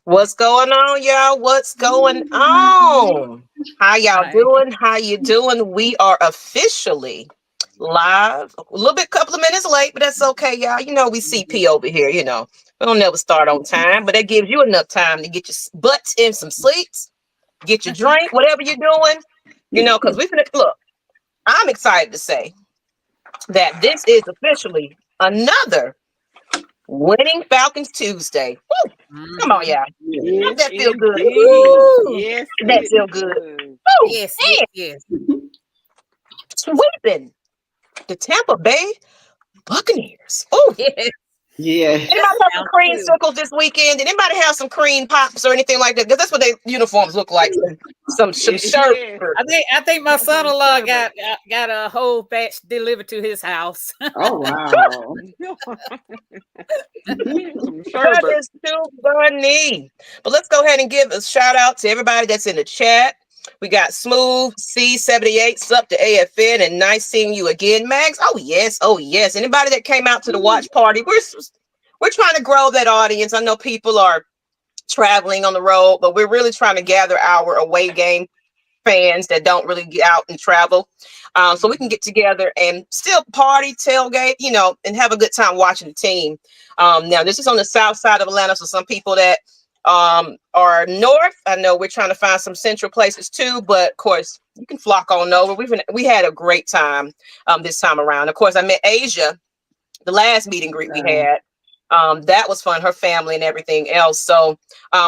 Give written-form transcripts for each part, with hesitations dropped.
What's going on, y'all? What's going on? How y'all Hi. doing? How you doing? We are officially live. A little bit, couple of minutes late, but that's okay, y'all. You know we CP over here. We don't never start on time, but that gives you enough time to get your butts in some sleeps, get your drink, whatever you're doing. Because we finna look. I'm excited to say that this is officially another Winning Falcons Tuesday. Woo! Come on, Mm-hmm. y'all. Yes, Don't that feel good? indeed. Woo! Yes, That it feel good. does. Woo! Yes, yes, And yes. sweeping the Tampa Bay Buccaneers. Ooh! Yes. Yes. Anybody have some Sounds cream good. circles this weekend? Did anybody have some cream pops or anything like that? Because that's what their uniforms look like. Some shirts. Yes. I think my Some son-in-law sherbet. got a whole batch delivered to his house. Oh, wow. Some That sherbet. is too funny. But let's go ahead and give a shout out to everybody that's in the chat. We got Smooth C78, Sup to AFN, and nice seeing you again, Mags. Oh yes, oh yes. Anybody that came out to the watch party, we're trying to grow that audience. I know people are traveling on the road, but we're really trying to gather our away game fans that don't really get out and travel, so we can get together and still party, tailgate, and have a good time watching the team. Now, this is on the south side of Atlanta, so some people that are north, I know we're trying to find some central places too, but of course, you can flock on over. We had a great time this time around. Of course, I met Asia the last meet and greet we had. That was fun, her family and everything else. So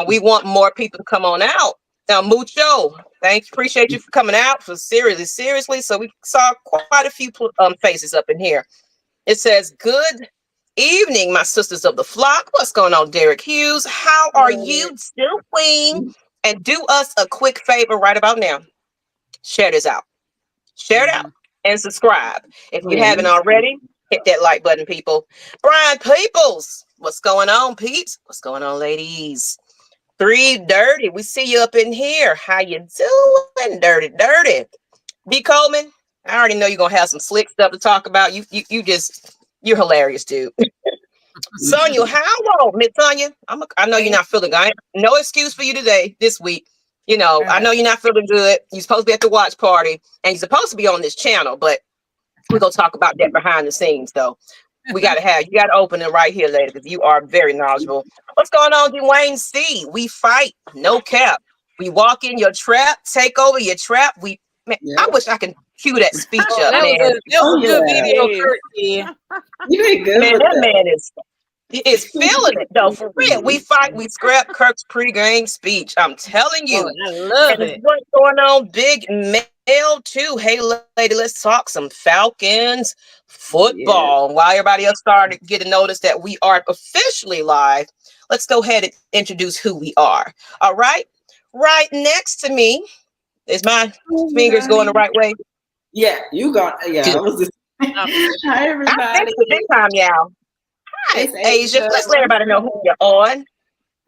we want more people to come on out. Now, Mucho, thanks. Appreciate you for coming out for seriously. So we saw quite a few faces up in here. It says, good evening, my sisters of the flock. What's going on, Derek Hughes? How are you doing? And do us a quick favor right about now. Share this out. Share it out Mhm. and subscribe. If Oh, you yeah. haven't already, hit that like button, people. Brian Peoples, what's going on, peeps? What's going on, ladies? Three Dirty, we see you up in here. How you doing, Dirty? B Coleman, I already know you're gonna have some slick stuff to talk about. You're hilarious, dude. Sonia, how long, Miss Sonia? I know you're Hey. not feeling good. No excuse for you today, this week. I Uh, know you're not feeling good. You're supposed to be at the watch party, and you're supposed to be on this channel, but we're gonna talk about that behind the scenes, though. You gotta open it right here, lady, because you are very knowledgeable. What's going on, Dwayne C? We fight, no cap. We walk in your trap, take over your trap. Man, I Yep. wish I can cue that speech oh, up, man. that was Oh, a good yeah. video, Yes. Kurt. Yeah. You did good Man, with that that. man is feeling it though, for real. We fight, we scrap Kirk's pregame speech. I'm telling Oh, you. I love And it. what's going on, Big Mail too? Hey, lady, let's talk some Falcons Yeah. football. While everybody else started getting notice that we are officially live, let's go ahead and introduce who we are. All right, right next to me is my Oh, fingers going the everybody. right way. Yeah, you got, yeah, Good. I was just, Uh, hi, I everybody. fixed it this time, y'all. Hi, It's Asia. Asia. Let's let everybody know who you're on.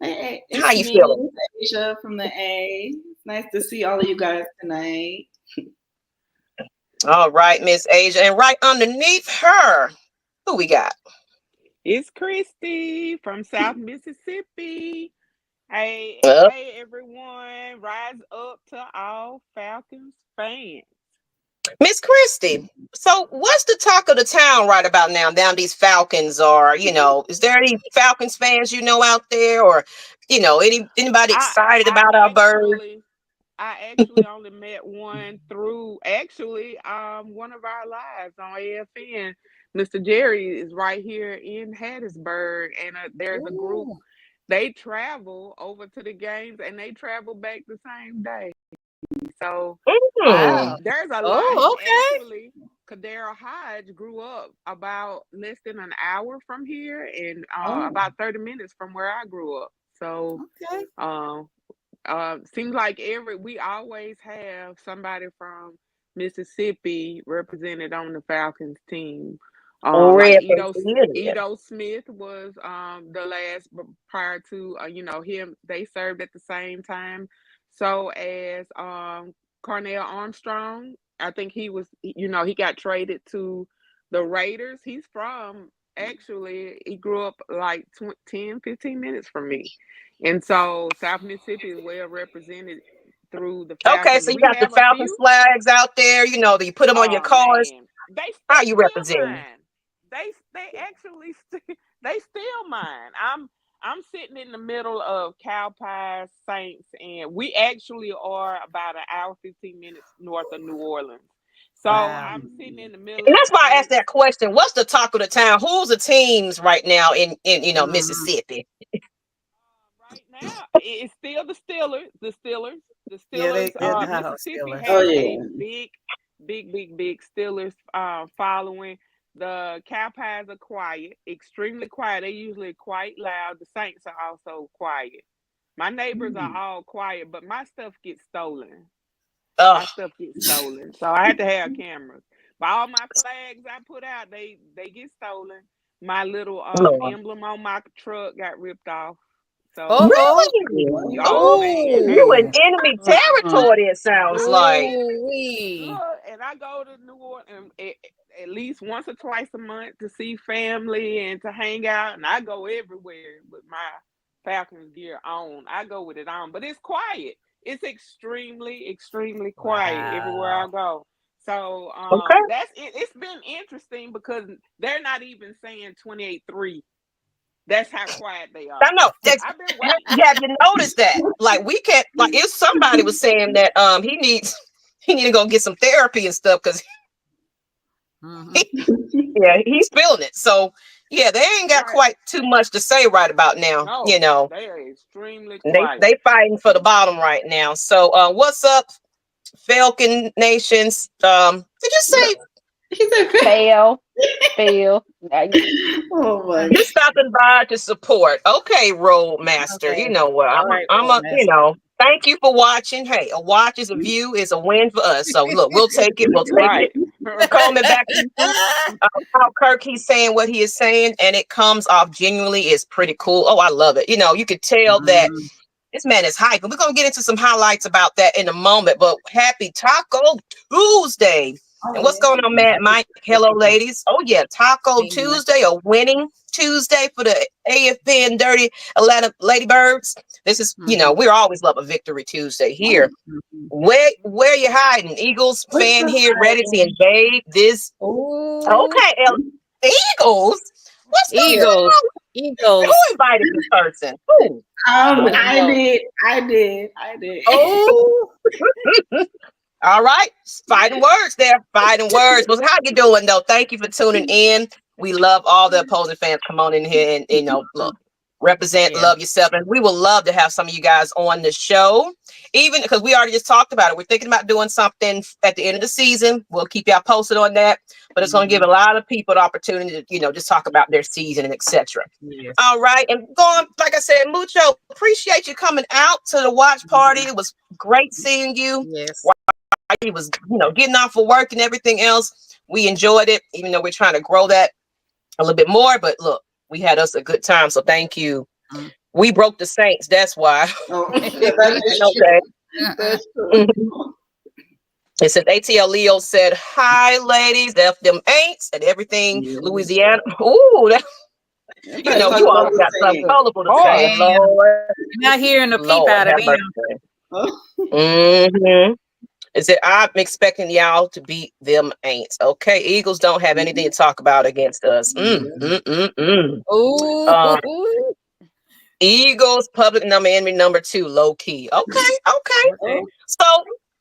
Hey, How it's you me, feeling? it's Asia from the A. It's nice to see all of you guys tonight. All right, Miss Asia, and right underneath her, who we got? It's Christy from South Mississippi. Hey, Uh, hey everyone. Rise up to all Falcons fans. Miss Christie. So, what's the talk of the town right about now? Down these Falcons are, is there any Falcons fans out there, or anybody I excited I about our bird? actually I actually only met one through one of our lives on AFN. Mr. Jerry is right here in Hattiesburg, and there's a group. ooh. They travel over to the games and they travel back the same day. So Hmm. Wow. there's a lot. Oh, okay. Actually, Kadera Hodge grew up about less than an hour from here and Oh, about 30 minutes from where I grew up. So Okay. uh, seems like we always have somebody from Mississippi represented on the Falcons team. Like Represented. Edo Smith was the last prior to him. They served at the same time. So as Cornell Armstrong, I think he was he got traded to the Raiders. He's from actually, he grew up like 10, 15 minutes from me. And so South Mississippi is well represented through the Okay, Falcons. so you We got the have a Falcons few. flags out there. You know, you put them on your Oh cars. man, How they you still represent? mine. They actually they still mine. I'm sitting in the middle of Cow Pies, Saints, and we actually are about an hour 15 minutes north of New Orleans. So Wow. I'm sitting in the middle And of that's why I asked Saints. that question. What's the talk of the town? Who's the teams right now in Mississippi? Right now, it's still the Steelers. The Steelers. The Yeah, Steelers. they're the Mississippi Steelers. Oh has yeah. a big Steelers following. The Cow Pies are quiet, extremely quiet. They usually quite loud. The Saints are also quiet. My neighbors are all quiet, but my stuff gets stolen. My Oh, stuff gets stolen, so I had to have cameras. But all my flags I put out, they get stolen. My little Lord. emblem on my truck got ripped off. So Oh, Really? oh Oh, man, you in hey, enemy territory, it sounds like. man, wee. look, and I go to New Orleans at least once or twice a month to see family and to hang out, and I go everywhere with my Falcons gear on. I go with it on, but it's quiet. It's extremely quiet everywhere I go. So Okay. that's it. It's been interesting because they're not even saying 28-3. That's how quiet they are. I know. I've been waiting. Have you noticed that? Like we can't. Like if somebody was saying that he need to go get some therapy and stuff because he's feeling it. So yeah, they ain't got Right. quite too much to say right about now. No, You know, they are extremely quiet. they fighting for the bottom right now. So what's up, Falcon Nations? Did you say He said, Fail. "Oh my." you're stopping by to support? Okay, Roadmaster. Okay. You know what? All right, I'm a Roadmaster. thank you for watching. Hey, a watch is a view is a win for us. So look, we'll take it. We'll take Right. it. Coleman, back to you. How Kirk, he's saying what he is saying, and it comes off genuinely is pretty cool. Oh, I love it. You know, you could tell that this man is hype. And we're going to get into some highlights about that in a moment. But happy Taco Tuesday. And what's going on, Matt Mike? Hello, ladies. Oh, yeah. Taco Tuesday, a winning Tuesday for the AFN Dirty Atlanta Ladybirds. This is, you know, we always love a victory Tuesday here. Where you hiding? Eagles fan here ready to invade this. Okay, Eagles? What's going on? Eagles. Who invited this person? Who? I did. Oh. All right. Fighting words there. Fighting words. Well, how you doing, though? Thank you for tuning in. We love all the opposing fans. Come on in here and, you know, look, represent, love yourself. And we would love to have some of you guys on the show, even because we already just talked about it. We're thinking about doing something at the end of the season. We'll keep y'all posted on that. But it's going to give a lot of people the opportunity to, you know, just talk about their season and etc. All right. And going, like I said, Mucho, appreciate you coming out to the watch party. It was great seeing you. Yes. He was, you know, getting off for work and everything else. We enjoyed it, even though we're trying to grow that a little bit more. But look, we had us a good time. So thank you. We broke the Saints. That's why. Okay. That's true. It said ATL Leo said, hi, ladies. F them ain'ts and everything. Louisiana. Ooh, that, you know, you always got something colorful to say. Lord. Not hearing the peep Lord, out of have them. mercy. It said, I'm expecting y'all to beat them ain'ts. Okay, Eagles don't have anything to talk about against us. Eagles, public number, enemy number 2, low key. Okay. So,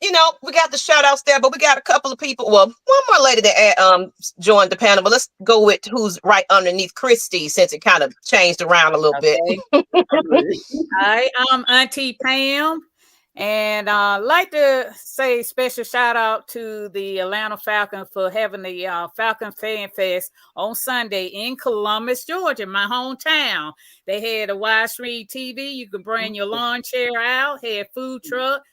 you know, we got the shout outs there, but we got a couple of people. Well, one more lady that joined the panel, but let's go with who's right underneath Christy since it kind of changed around a little bit. Hi, I'm Auntie Pam. And I'd like to say special shout out to the Atlanta Falcons for having the Falcon Fan Fest on Sunday in Columbus, Georgia, my hometown. They had a widescreen TV. You could bring your lawn chair out, had food truck.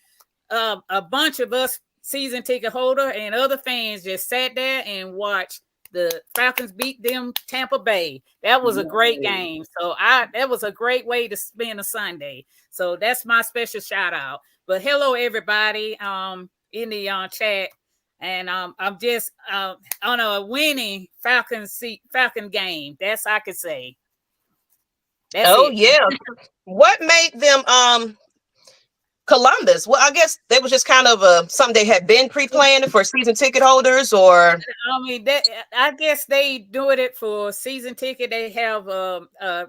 A bunch of us season ticket holder and other fans just sat there and watched the Falcons beat them Tampa Bay. That was a great game. So that was a great way to spend a Sunday. So that's my special shout out. But hello, everybody in the chat. And I'm just on a winning Falcon game. That's I could say. That's it. Yeah. What made them Columbus? Well, I guess they was just kind of something they had been pre-planned for season ticket holders, or I mean, I guess they doing it for season ticket. They have a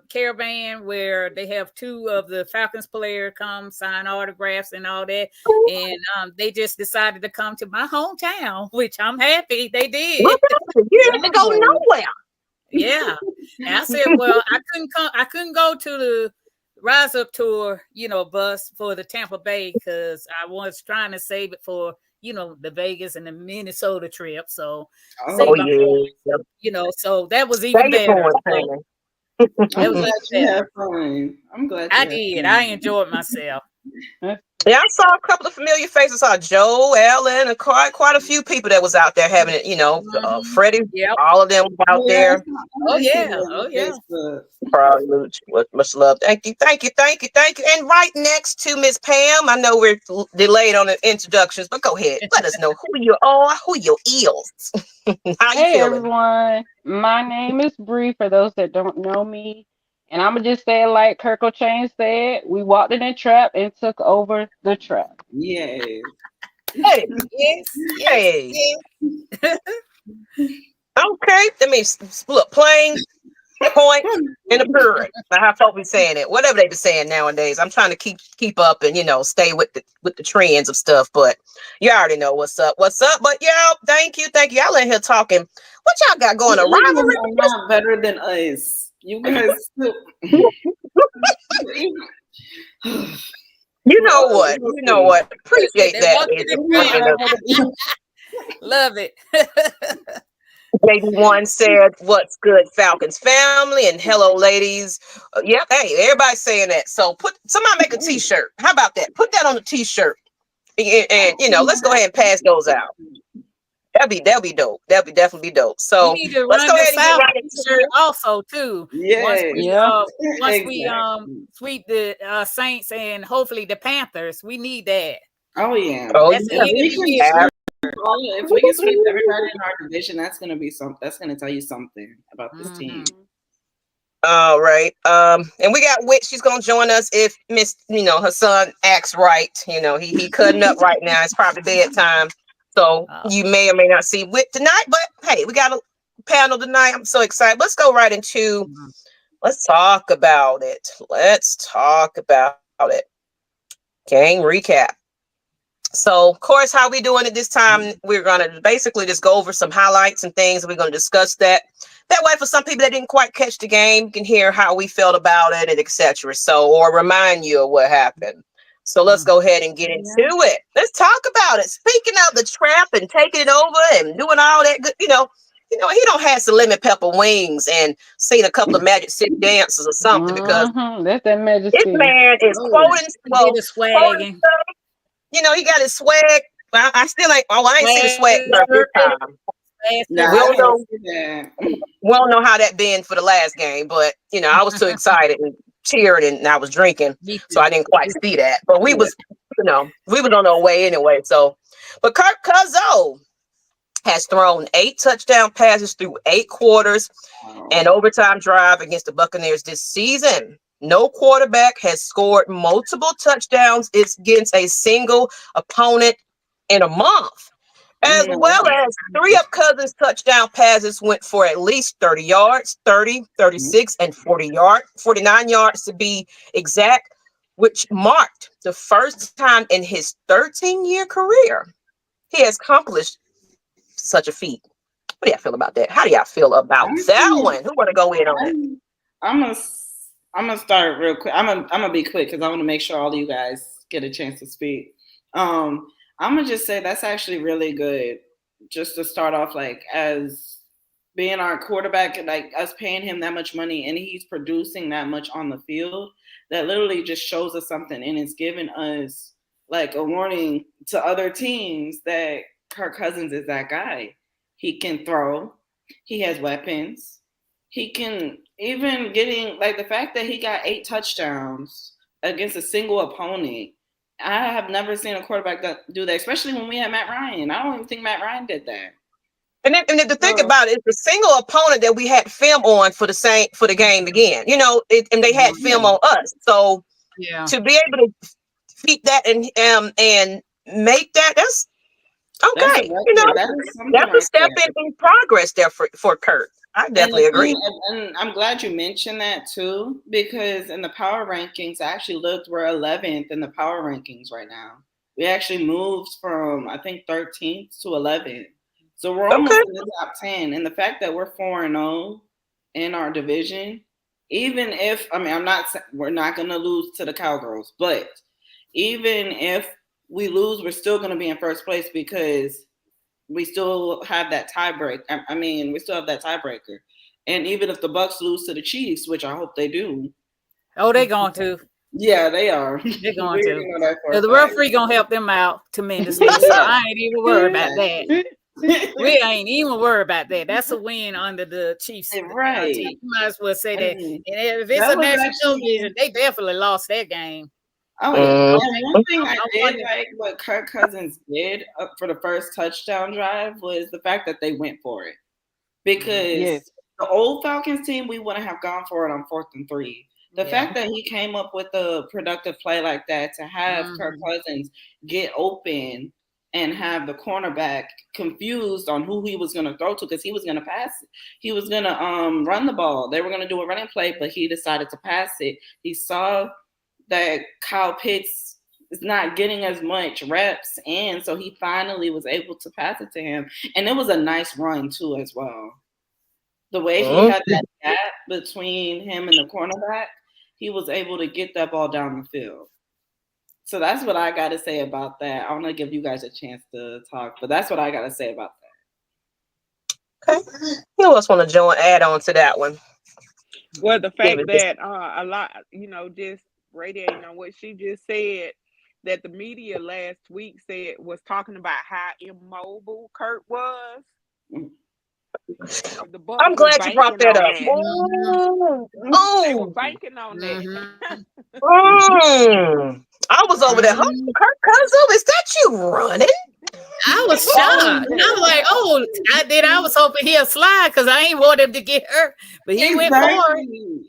caravan where they have 2 of the Falcons player come sign autographs and all that, and they just decided to come to my hometown, which I'm happy they did. you didn't have to go nowhere. Yeah, and I said, well, I couldn't go to the Rise Up tour, bus for the Tampa Bay because I was trying to save it for the Vegas and the Minnesota trip. So, so that was even better. I'm glad you had fun. I'm glad I did. I enjoyed myself. Yeah, I saw a couple of familiar faces. I saw Joe, Ellen, and quite a few people that was out there having it. Freddie, all of them out there. Oh yeah. Probably much love. Thank you. And right next to Miss Pam, I know we're delayed on the introductions, but go ahead. Let us know who you are, who you is. How you Hey feeling? everyone, my name is Bree. For those that don't know me, and I'm gonna just say it like Kirk Cousins said: we walked in a trap and took over the trap. Yes. Hey, Yes. Okay, that means look, playing point in the period. How folks be saying it, whatever they be saying nowadays. I'm trying to keep up and stay with the trends of stuff. But you already know what's up. But y'all, thank you. Y'all in here talking. What y'all got going? A rivalry? Not better than us. You guys. You know what? Appreciate that. Love it. JD1 said, "What's good, Falcons family?" And hello, ladies. Yep. Hey, everybody's saying that. So somebody make a T-shirt. How about that? Put that on a T-shirt, and let's go ahead and pass those out. That'll be dope. That'll be definitely dope. So we need to let's go ahead and get right into it also too. Yeah. Once we sweep the Saints and hopefully the Panthers, we need that. Oh yeah. If we can sweep everybody in our division, that's gonna be that's gonna tell you something about this team. All right. And we got Wit. She's gonna join us if her son acts right. He cutting up right now. It's probably bedtime. So you may or may not see Wit tonight, but hey, we got a panel tonight. I'm so excited. Let's go right into let's talk about it. Game recap. So, of course, how we doing it this time, we're going to basically just go over some highlights and things. We're going to discuss that. That way, for some people that didn't quite catch the game, you can hear how we felt about it and etc. So, or remind you of what happened. So let's go ahead and get into it. Let's talk about it. Speaking of the trap and taking it over and doing all that good, he don't have some lemon pepper wings and seen a couple of Magic City dances or something because that's that Magic this City. man is quoting swagging. He got his swag. Well, I still ain't. Oh, I ain't see the swag this time. We don't know how that been for the last game, but I was too excited and cheered and I was drinking, so I didn't quite see that. But we was on our way anyway. So, but Kirk Cousins has thrown 8 touchdown passes through 8 quarters and overtime drive against the Buccaneers this season. No quarterback has scored multiple touchdowns against a single opponent in a month. As well as 3 of Cousins' touchdown passes went for at least 30 yards, 30, 36, and 49 yards to be exact, which marked the first time in his 13-year career he has accomplished such a feat. What do y'all feel about that? How do y'all feel about that one? Who want to go in on it? I'm gonna start real quick. I'm gonna be quick because I want to make sure all of you guys get a chance to speak. I'm gonna just say that's actually really good. Just to start off, like as being our quarterback, like us paying him that much money and he's producing that much on the field, that literally just shows us something and it's giving us like a warning to other teams that Kirk Cousins is that guy. He can throw. He has weapons. He can even getting like the fact that he got 8 touchdowns against a single opponent I have never seen a quarterback do that, especially when we had Matt Ryan. I don't even think Matt Ryan did that. And then to think about it, it's the single opponent that we had film on for the game again. You know, and they had film on us. So to be able to defeat that and make that's okay. You know, that's a step in progress there for Kirk. I definitely agree. And I'm glad you mentioned that too, because in the power rankings, I actually looked, we're 11th in the power rankings right now. We actually moved from, I think, 13th to 11th. So we're almost in the top 10. And the fact that we're 4-0 in our division, even if, I mean, we're not going to lose to the Cowgirls, but even if we lose, we're still going to be in first place because we still have that tiebreak. I mean, we still have that tiebreaker. And even if the Bucs lose to the Chiefs, which I hope they do. Oh, they're going to. Yeah, they are. They're going to. The referee going to help them out tremendously. So I ain't even worried about that. We ain't even worried about that. That's a win under the Chiefs. Right. You might as well say that. And if it's a national television, they definitely lost that game. Oh, one thing I did like what Kirk Cousins did for the first touchdown drive was the fact that they went for it. Because the old Falcons team, we wouldn't have gone for it on 4th and 3. The fact that he came up with a productive play like that to have Kirk Cousins get open and have the cornerback confused on who he was going to throw to because he was going to pass it. He was going to run the ball. They were going to do a running play, but he decided to pass it. He saw that Kyle Pitts is not getting as much reps, and so he finally was able to pass it to him. And it was a nice run, too, as well. The way he had that gap between him and the cornerback, he was able to get that ball down the field. So that's what I got to say about that. I want to give you guys a chance to talk, but that's what I got to say about that. Okay. Who else want to add on to that one? Well, the fact that a lot, just radiating on what she just said, that the media last week was talking about how immobile Kirk was. I'm glad you brought that up. They were banking on that. I was over there. Kirk Cousins, is that you running? I was shocked. I was like, I was hoping he'll slide because I ain't want him to get hurt. But he went for it.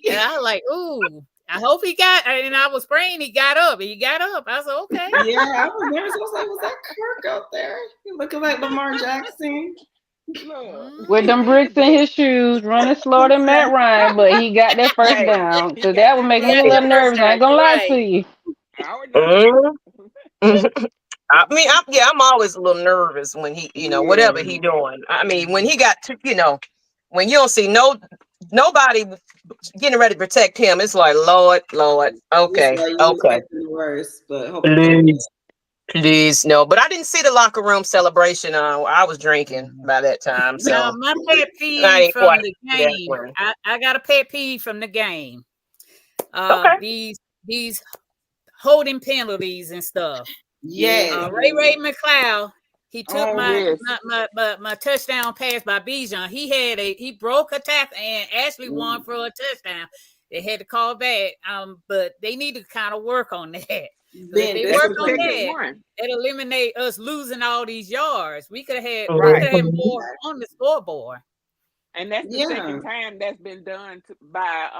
And I was like, ooh, I hope he got, and I was praying he got up. He got up. I was like, okay. Yeah, I was nervous. I was like, was that Kirk out there? Looking like Lamar Jackson. With them bricks in his shoes, running slower than Matt Ryan, but he got that first down. So that would make me a little nervous. I ain't gonna lie to you. I mean, I'm always a little nervous when he, whatever he doing. I mean, when he got to, when you don't see nobody getting ready to protect him, it's like, Lord, okay. Worse, but Please, no. But I didn't see the locker room celebration. I was drinking by that time. So now, my pet peeve from the game. I got a pet peeve from the game. These holding penalties and stuff. Yeah. Ray McLeod, he took my touchdown pass by Bijan. He broke a tackle and actually won for a touchdown. They had to call back. But they need to kind of work on that. If they work on that, it eliminate us losing all these yards. We could have had more on the scoreboard. And that's the second time that's been done by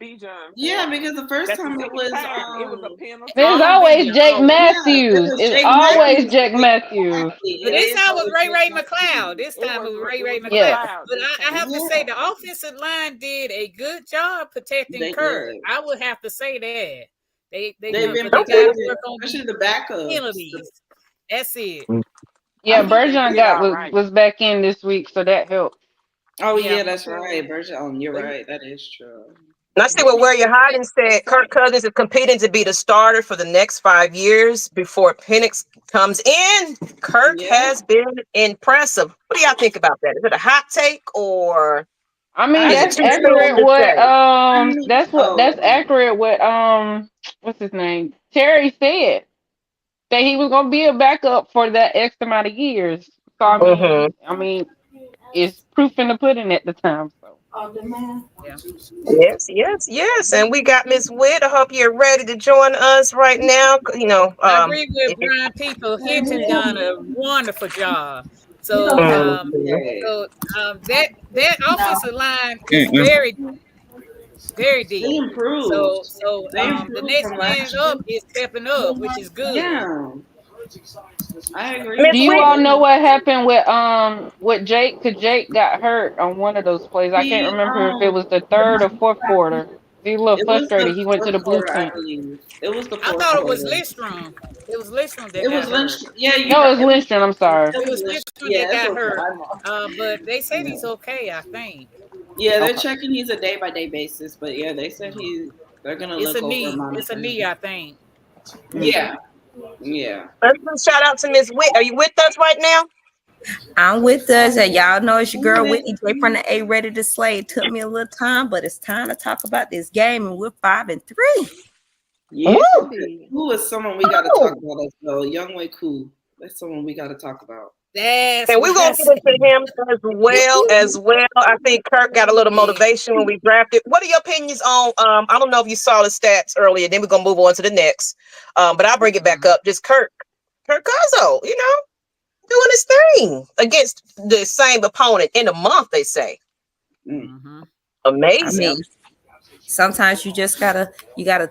Bijan. Yeah, because the first time it was a penalty. There's always Jake Matthews. It's always Jake Matthews. But this time was Ray McLeod. This time it was Ray McLeod. Yeah. But I have to say the offensive line did a good job protecting Kirk. I would have to say that. They've been protected, especially the backups. Penalties. That's it. Yeah, Bijan was back in this week, so that helped. Oh yeah, that's right. Bijan, you're right. That is true. And I see what Where You're Hiding said. Kirk Cousins is competing to be the starter for the next 5 years before Penix comes in. Kirk has been impressive. What do y'all think about that? Is it a hot take or? I mean, that's accurate. That's accurate. What what's his name? Terry said that he was going to be a backup for that X amount of years. So I mean, it's proof in the pudding at the time. So Yeah. Yes. And we got Miss Witt. I hope you're ready to join us right now. You know, I agree with Brian People. Hinton done a wonderful job. So that offensive line is very deep. They improved. So They the improved next from man last up is stepping up, which is good. Yeah. I agree. Miss Do you Witt, all know what happened with Jake? Because Jake got hurt on one of those plays. I can't remember if it was the third or fourth quarter. He was a little It was frustrated. the He went to the fourth blue quarter, I tent. believe. It was the I fourth thought it was quarter. Lidstrom. It was Lidstrom that It got was Lynch. hurt. Yeah, No, it was Lindstrom. I'm sorry. It was Lidstrom that got hurt. But they said he's okay, I think. Yeah, they're Okay. checking he's a day-by-day basis, but yeah, they said they're gonna It's look a knee. over It's a knee, I think. Yeah. let's shout out to Miss Witt. Are you with us right now? I'm with us, and y'all know it's your girl Whitney J from the A Ready to Slay. It took me a little time, but it's time to talk about this game, and we're 5-3. Yeah. Who is someone we gotta talk about as well? Youngway Koo. That's someone we gotta talk about. And we're gonna get into him as well. I think Kirk got a little motivation when we drafted. What are your opinions on I don't know if you saw the stats earlier, then we're gonna move on to the next. But I'll bring it back up. Just Kirk Cousins, you know, doing his thing against the same opponent in a month, they say. Amazing. I mean, sometimes you just gotta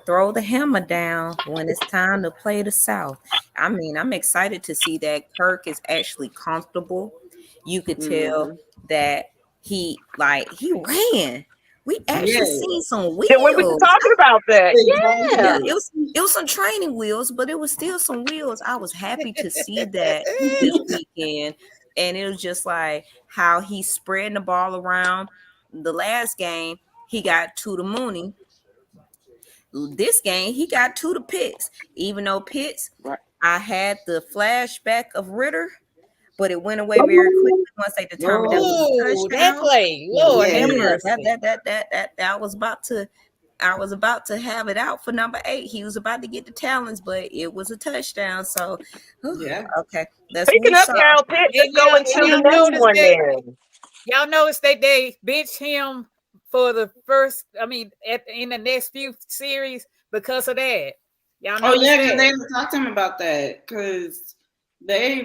throw the hammer down when it's time to play the South. I mean, I'm excited to see that Kirk is actually comfortable. You could tell that he ran. We actually seen some wheels. Yeah, we were talking about that. Yeah, it was some training wheels, but it was still some wheels. I was happy to see that this weekend. And it was just like how he's spreading the ball around. The last game, he got 2 to Mooney. This game, he got 2 to Pitts. Even though Pitts, I had the flashback of Ritter, but it went away very quickly once they determined that was a touchdown. That play, Lord have mercy. I was about to have it out for number 8. He was about to get the talents, but it was a touchdown. So, okay. That's Picking up Carol Pitts, let's go into the next one then. Y'all notice that they benched him for the first, in the next few series because of that. Y'all know because they talked to him about that because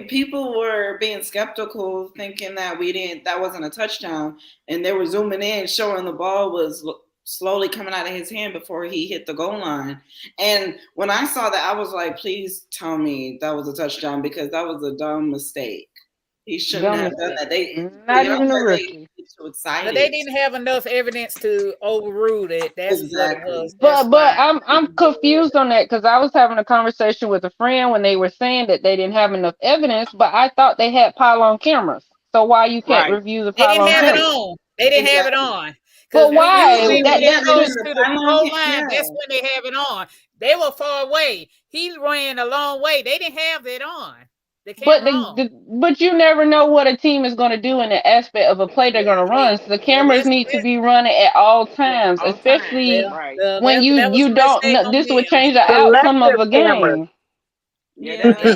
people were being skeptical, thinking that that wasn't a touchdown, and they were zooming in, showing the ball was slowly coming out of his hand before he hit the goal line. And when I saw that, I was like, please tell me that was a touchdown because that was a dumb mistake. He shouldn't have done that. Not even a rookie. Too excited. But they didn't have enough evidence to overrule it. That's what it was. But I'm confused on that because I was having a conversation with a friend when they were saying that they didn't have enough evidence, but I thought they had pylon cameras. So why you can't review the pylon cameras? They didn't have it on. They didn't have it on. But why? When it goes to the goal line, that's when they have it on. They were far away. He ran a long way. They didn't have it on. But you never know what a team is going to do in the aspect of a play they're going to run. So the cameras need to be running at all times, especially when you don't know. This would change the outcome of a game.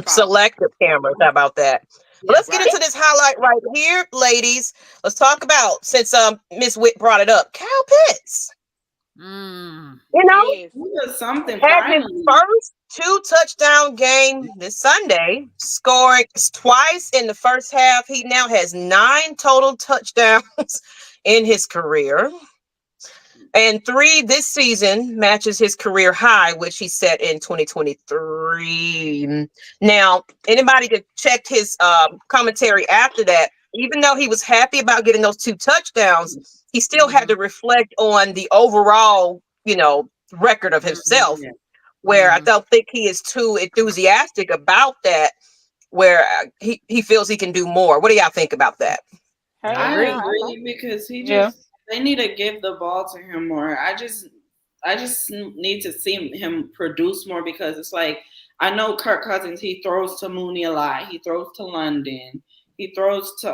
Selective cameras. How about that? But let's get into this highlight right here, ladies. Let's talk about, since Miss Witt brought it up, Kyle Pitts. You know, something had his first 2 touchdown game this Sunday, scoring twice in the first half. He now has 9 total touchdowns in his career, and 3 this season matches his career high, which he set in 2023. Now, anybody that checked his commentary after that, even though he was happy about getting those 2 touchdowns, he still had to reflect on the overall, record of himself, where I don't think he is too enthusiastic about that, where he feels he can do more. What do y'all think about that? I agree because they need to give the ball to him more. I just need to see him produce more because it's like, I know Kirk Cousins, he throws to Mooney a lot. He throws to London. He throws to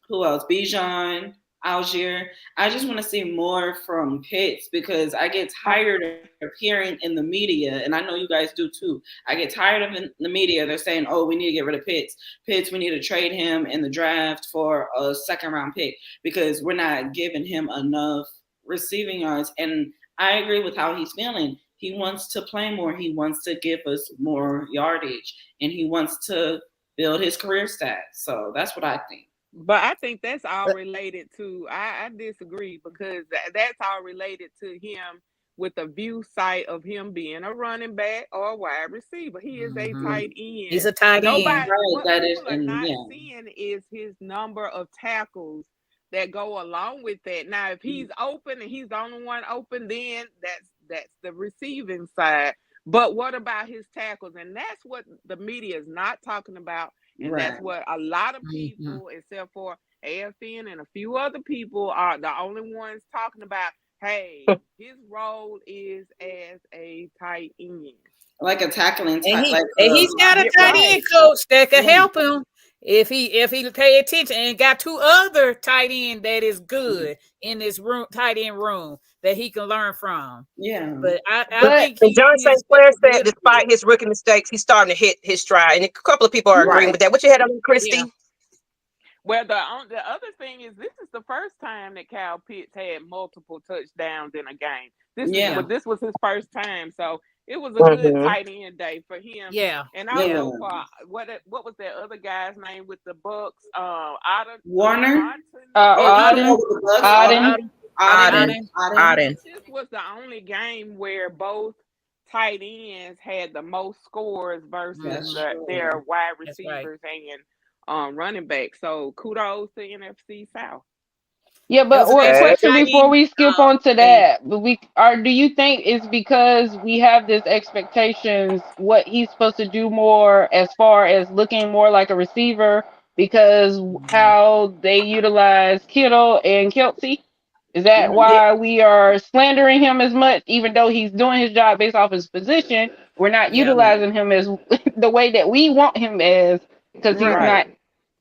who else? Bijan. Algier. I just want to see more from Pitts because I get tired of hearing in the media, and I know you guys do too. I get tired of in the media. They're saying, "Oh, we need to get rid of Pitts. Pitts, we need to trade him in the draft for a second-round pick because we're not giving him enough receiving yards." And I agree with how he's feeling. He wants to play more. He wants to give us more yardage, and he wants to build his career stats. So that's what I think. But I think that's all related to, I disagree because that's all related to him with the view sight of him being a running back or a wide receiver. He is a tight end. He's a tight end. What people are not seeing is his number of tackles that go along with that. Now, if he's open and he's the only one open, then that's the receiving side. But what about his tackles? And that's what the media is not talking about. And that's what a lot of people, except for AFN and a few other people, are the only ones talking about. Hey, his role is as a tight end, like a tackling. And he's got a tight end coach that can help him if he pay attention. And got two other tight end that is good in this room, tight end room that he can learn from. Yeah, but I think John St. Clair said, despite his rookie mistakes, he's starting to hit his stride, and a couple of people are agreeing with that. What you had on, Christy? Yeah. Well, the other thing is, this is the first time that Kyle Pitts had multiple touchdowns in a game. This was his first time, so it was a good tight end day for him. Yeah, and also for what was that other guy's name with the Bucks? Warner. Auden. This was the only game where both tight ends had the most scores versus their wide receivers and running back. So kudos to NFC South. Yeah, but one question before we skip on to that, do you think it's because we have this expectations what he's supposed to do more as far as looking more like a receiver because how they utilize Kittle and Kelsey? Is that why we are slandering him as much, even though he's doing his job based off his position? We're not utilizing him as the way that we want him as because he's not,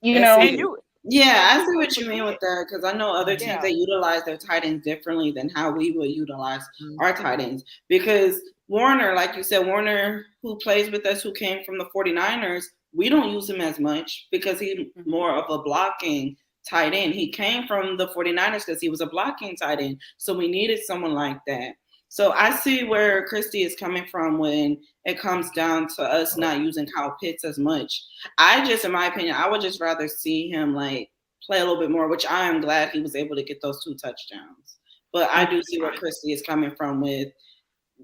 you know. Yeah, I see what you mean with that because I know other teams that utilize their tight ends differently than how we would utilize our tight ends. Because Warner, like you said, Warner, who plays with us, who came from the 49ers, we don't use him as much because he's more of a blocking tight end. He came from the 49ers because he was a blocking tight end. So we needed someone like that. So I see where Christy is coming from when it comes down to us not using Kyle Pitts as much. In my opinion, I would just rather see him like play a little bit more, which I am glad he was able to get those 2 touchdowns. But I do see where Christy is coming from with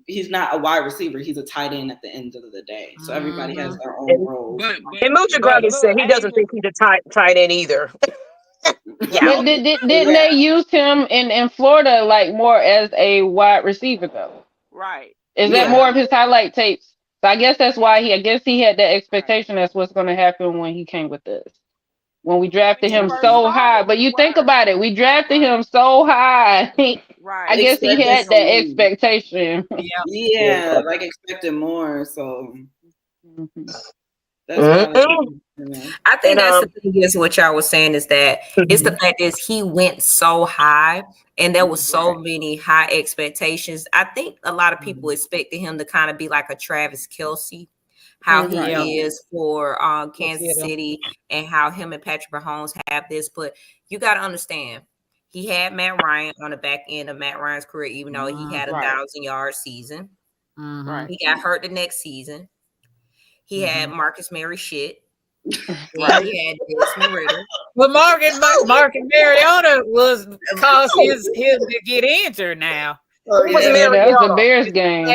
he's not a wide receiver. He's a tight end at the end of the day. So everybody has their own role. And Moochie Gruggy said he doesn't think he's a tight end either. But didn't they use him in Florida like more as a wide receiver though? Right. Is that more of his highlight tapes? So I guess that's why he had that expectation that's what's going to happen when he came with us. When we drafted him so high. But you think about it, we drafted him so high. I guess he had that expectation. Yeah, like expected more. So that's I think that's the thing is what y'all was saying is that it's the fact is he went so high and there was so many high expectations. I think a lot of people expected him to kind of be like a Travis Kelce, how he is for Kansas City and how him and Patrick Mahomes have this. But you got to understand, he had Matt Ryan on the back end of Matt Ryan's career, even though he had a 1,000-yard season. He got hurt the next season. He had Marcus Mariota. He had Desmond Ritter. But Marcus Mariota was caused him to get injured now. That was a Bears game.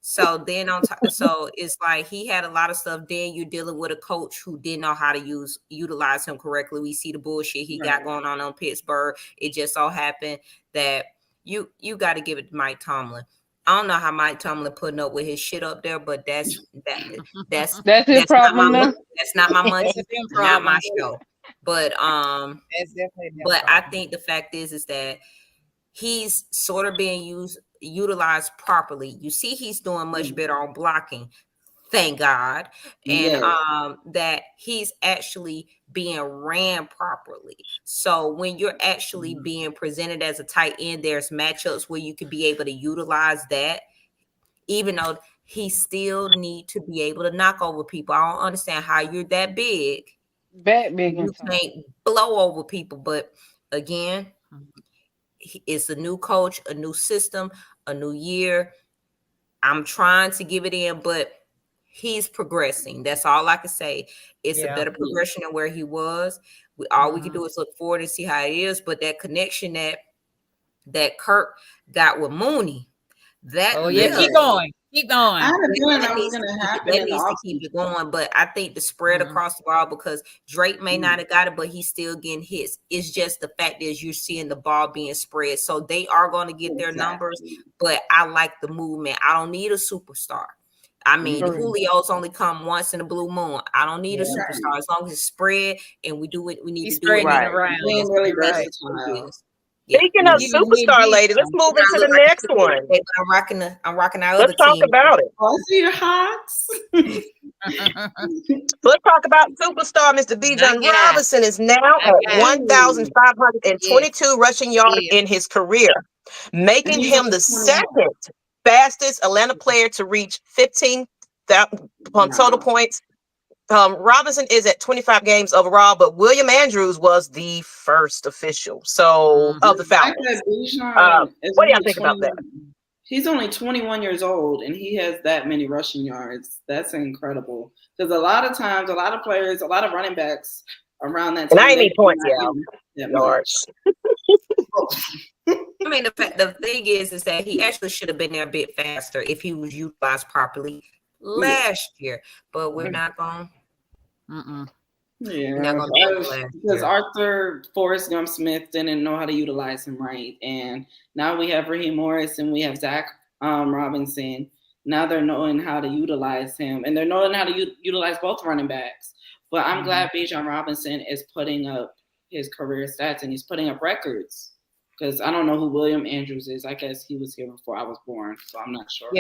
So then on top, so it's like he had a lot of stuff. Then you're dealing with a coach who didn't know how to utilize him correctly. We see the bullshit he got going on Pittsburgh. It just so happened that you got to give it to Mike Tomlin. I don't know how Mike Tomlin putting up with his shit up there, but that's his problem. That's not my money. Not my show. But but I think the fact is that he's sort of being utilized properly. You see, he's doing much better on blocking. thank God, and that he's actually being ran properly. So when you're actually being presented as a tight end, there's matchups where you could be able to utilize that, even though he still need to be able to knock over people. I don't understand how you're that big. That big. You can't blow over people. But again, it's a new coach, a new system, a new year. I'm trying to give it in, but he's progressing. That's all I can say. It's a better progression than where he was. All we can do is look forward and see how it is. But that connection that Kirk got with Mooney, that keep going. I had a feeling that was going to happen. That needs to keep it going, but I think the spread across the ball, because Drake may not have got it, but he's still getting hits. It's just the fact is you're seeing the ball being spread, so they are going to get their numbers. But I like the movement. I don't need a superstar. I mean, Julio's only come once in a blue moon. I don't need a superstar as long as it's spread and we do it. We need to do it around. Speaking of superstar, ladies, let's move into the next one. I'm rocking our Let's other talk team. about it. I see your Hawks. Let's talk about superstar. Mr. Bijan Robinson is now at 1,522 rushing yards in his career, making him the second fastest Atlanta player to reach 15,000 total points. Robinson is at 25 games overall, but William Andrews was the first official. So of the Falcons. What do y'all think about that? He's only 21 years old and he has that many rushing yards. That's incredible. Because a lot of times, a lot of players, a lot of running backs around that time. And I ain't need points, yards. I mean, the thing is that he actually should have been there a bit faster if he was utilized properly last year. But we're not going. Because Arthur Forrest Gump Smith didn't know how to utilize him right, and now we have Raheem Morris and we have Zach Robinson. Now they're knowing how to utilize him, and they're knowing how to utilize both running backs. But I'm glad Bijan Robinson is putting up his career stats and he's putting up records. Because I don't know who William Andrews is. I guess he was here before I was born, so I'm not sure.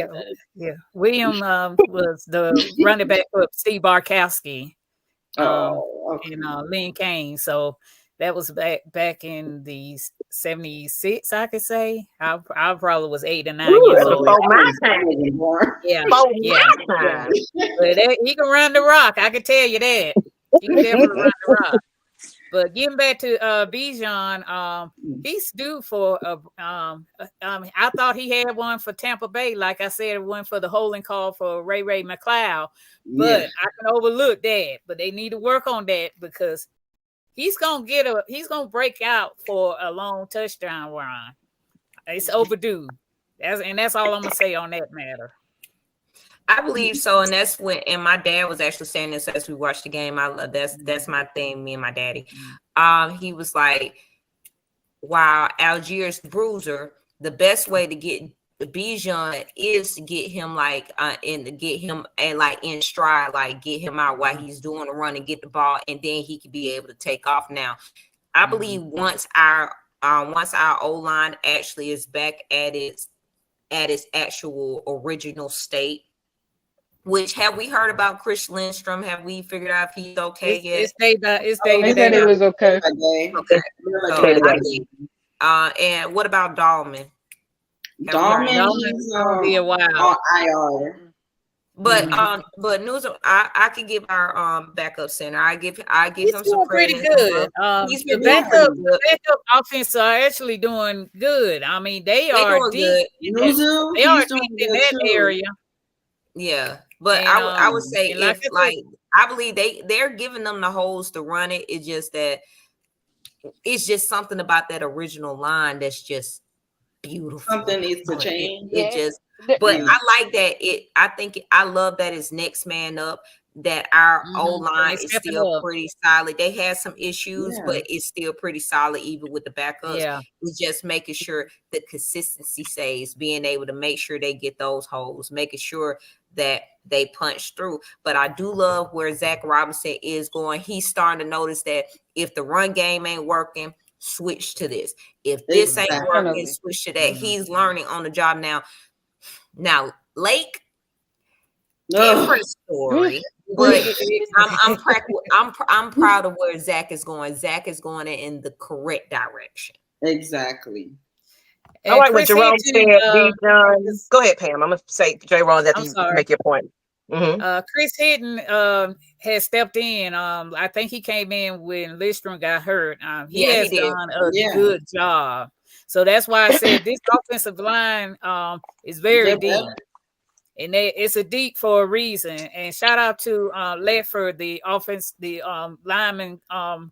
William was the running back of Steve Barkowski. And Lynn Kane. So that was back in the 76, I could say. I probably was 8 or 9 years old. But he can run the rock. I can tell you that. He can definitely run the rock. But getting back to Bijan, he's due for I thought he had one for Tampa Bay, like I said, one for the holding call for Ray McLeod. But I can overlook that. But they need to work on that because he's gonna break out for a long touchdown run. It's overdue. That's all I'm gonna say on that matter. I believe so, and that's and my dad was actually saying this as we watched the game. That's my thing, me and my daddy. He was like, "Wow, Algiers Bruiser, the best way to get the Bijan is to get him in stride, like get him out while he's doing the run and get the ball, and then he could be able to take off." Now, I believe once our O-line actually is back at its actual original state. Which have we heard about Chris Lindstrom? Have we figured out if he's okay yet? They said it was okay. And what about Dahlman? Dahlman be a while. IR. But news. I could give our backup center. I give him some pretty good. He's the backup offense are actually doing good. I mean, they are deep. They are deep in that area. Yeah, but I would say I believe they're giving them the holes to run it. It's just that it's just something about that original line that's just beautiful. Something needs to change. But I like that. I love that it's next man up. That our O-line is still pretty solid. They had some issues, but it's still pretty solid even with the backups. Yeah. It's just making sure the consistency stays, being able to make sure they get those holes, making sure that they punch through. But I do love where Zach Robinson is going. He's starting to notice that if the run game ain't working, switch to this. If this ain't working, switch to that. He's learning on the job now. Now, Lake, different story. But I'm proud of where Zach is going. Zach is going in the correct direction. Exactly. I like what Jerome said. Bijan. Go ahead, Pam. I'm gonna say J-Ron after you make your point. Chris Hitton has stepped in. I think he came in when Lidstrom got hurt. He has done a good job. So that's why I said this offensive line is very deep. And it's a deep for a reason. And shout out to Ledford, the lineman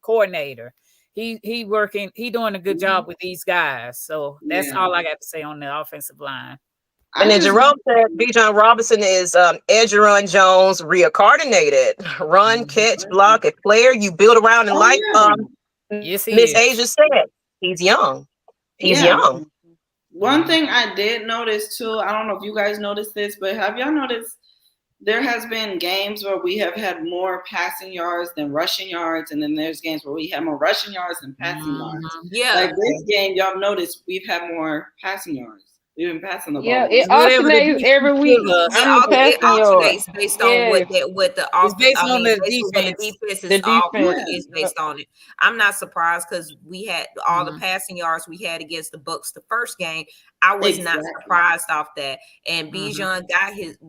coordinator. He doing a good job with these guys. So that's all I got to say on the offensive line. And then Jerome said Bijan Robinson is edge run Jones reincarnated. Run, catch, block, a player you build around in life. Yes, Miss Asia said he's young. He's young. One thing I did notice too, I don't know if you guys noticed this, but have y'all noticed there has been games where we have had more passing yards than rushing yards, and then there's games where we have more rushing yards than passing yards. Yeah. Like this game, y'all noticed we've had more passing yards. We've been passing the ball. Yeah, it alternates every week. It alternates based on what the offense. Based on the defense. The defense is based on it. I'm not surprised because we had all the passing yards we had against the Bucs the first game. I was not surprised off that. And Bijan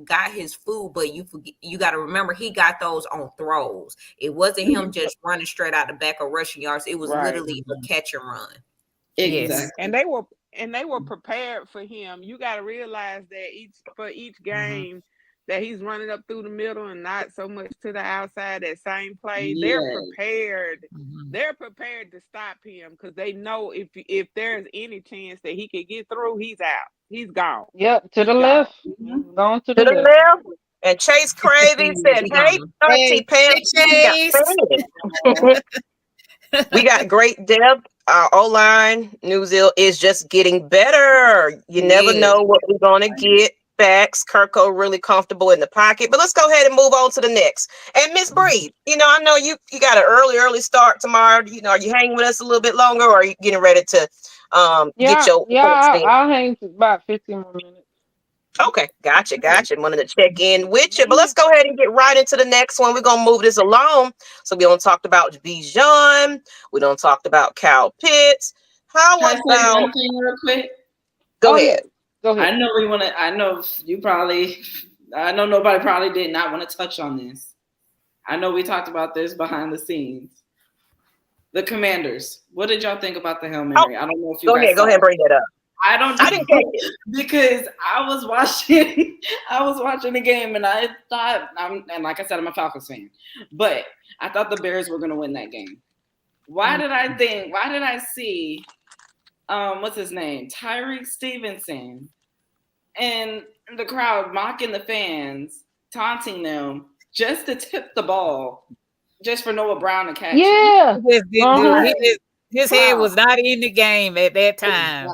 got his food, but you got to remember he got those on throws. It wasn't him just running straight out the back of rushing yards. It was literally a catch and run. Exactly. Yes. And they were prepared for him. You got to realize that each game that he's running up through the middle and not so much to the outside, that same play, they're prepared. They're prepared to stop him because they know if there's any chance that he could get through, he's out. He's gone. Yep, to the left. Going to the left. And Chase Cravey said, hey, Pam, we got great depth. Our O-line, New Zealand, is just getting better. You never know what we're going to get. Facts. Kirko really comfortable in the pocket. But let's go ahead and move on to the next. And Miss Bree, I know you got an early start tomorrow. Are you hanging with us a little bit longer, or are you getting ready to get your I'll hang for about 15 more minutes. Okay, gotcha. Wanted to check in with you, but let's go ahead and get right into the next one. We're gonna move this along. So we don't talk about Bijan. We don't talk about Cal Pitts. How Can I say about? one thing real quick? Go ahead. I know nobody probably did not want to touch on this. I know we talked about this behind the scenes. The Commanders. What did y'all think about the Hail Mary? I don't know if you guys go ahead and bring that up. I didn't get it because I was watching the game and I thought, and like I said, I'm a Falcons fan, but I thought the Bears were going to win that game. Why did I see, what's his name? Tyreek Stevenson and the crowd mocking the fans, taunting them just to tip the ball, just for Noah Brown to catch it. His head was not in the game at that time.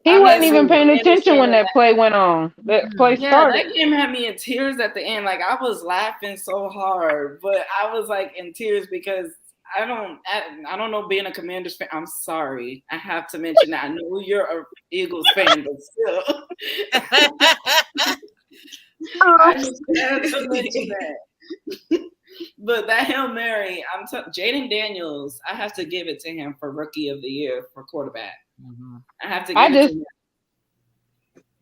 He wasn't even paying attention when that play went on. That play started. That game had me in tears at the end. Like I was laughing so hard, but I was like in tears because I don't know being a Commanders fan. I'm sorry. I have to mention that. I know you're a Eagles fan, but still. I just had to mention that. But that Hail Mary, Jaden Daniels, I have to give it to him for Rookie of the Year for quarterback. I have to give it to him.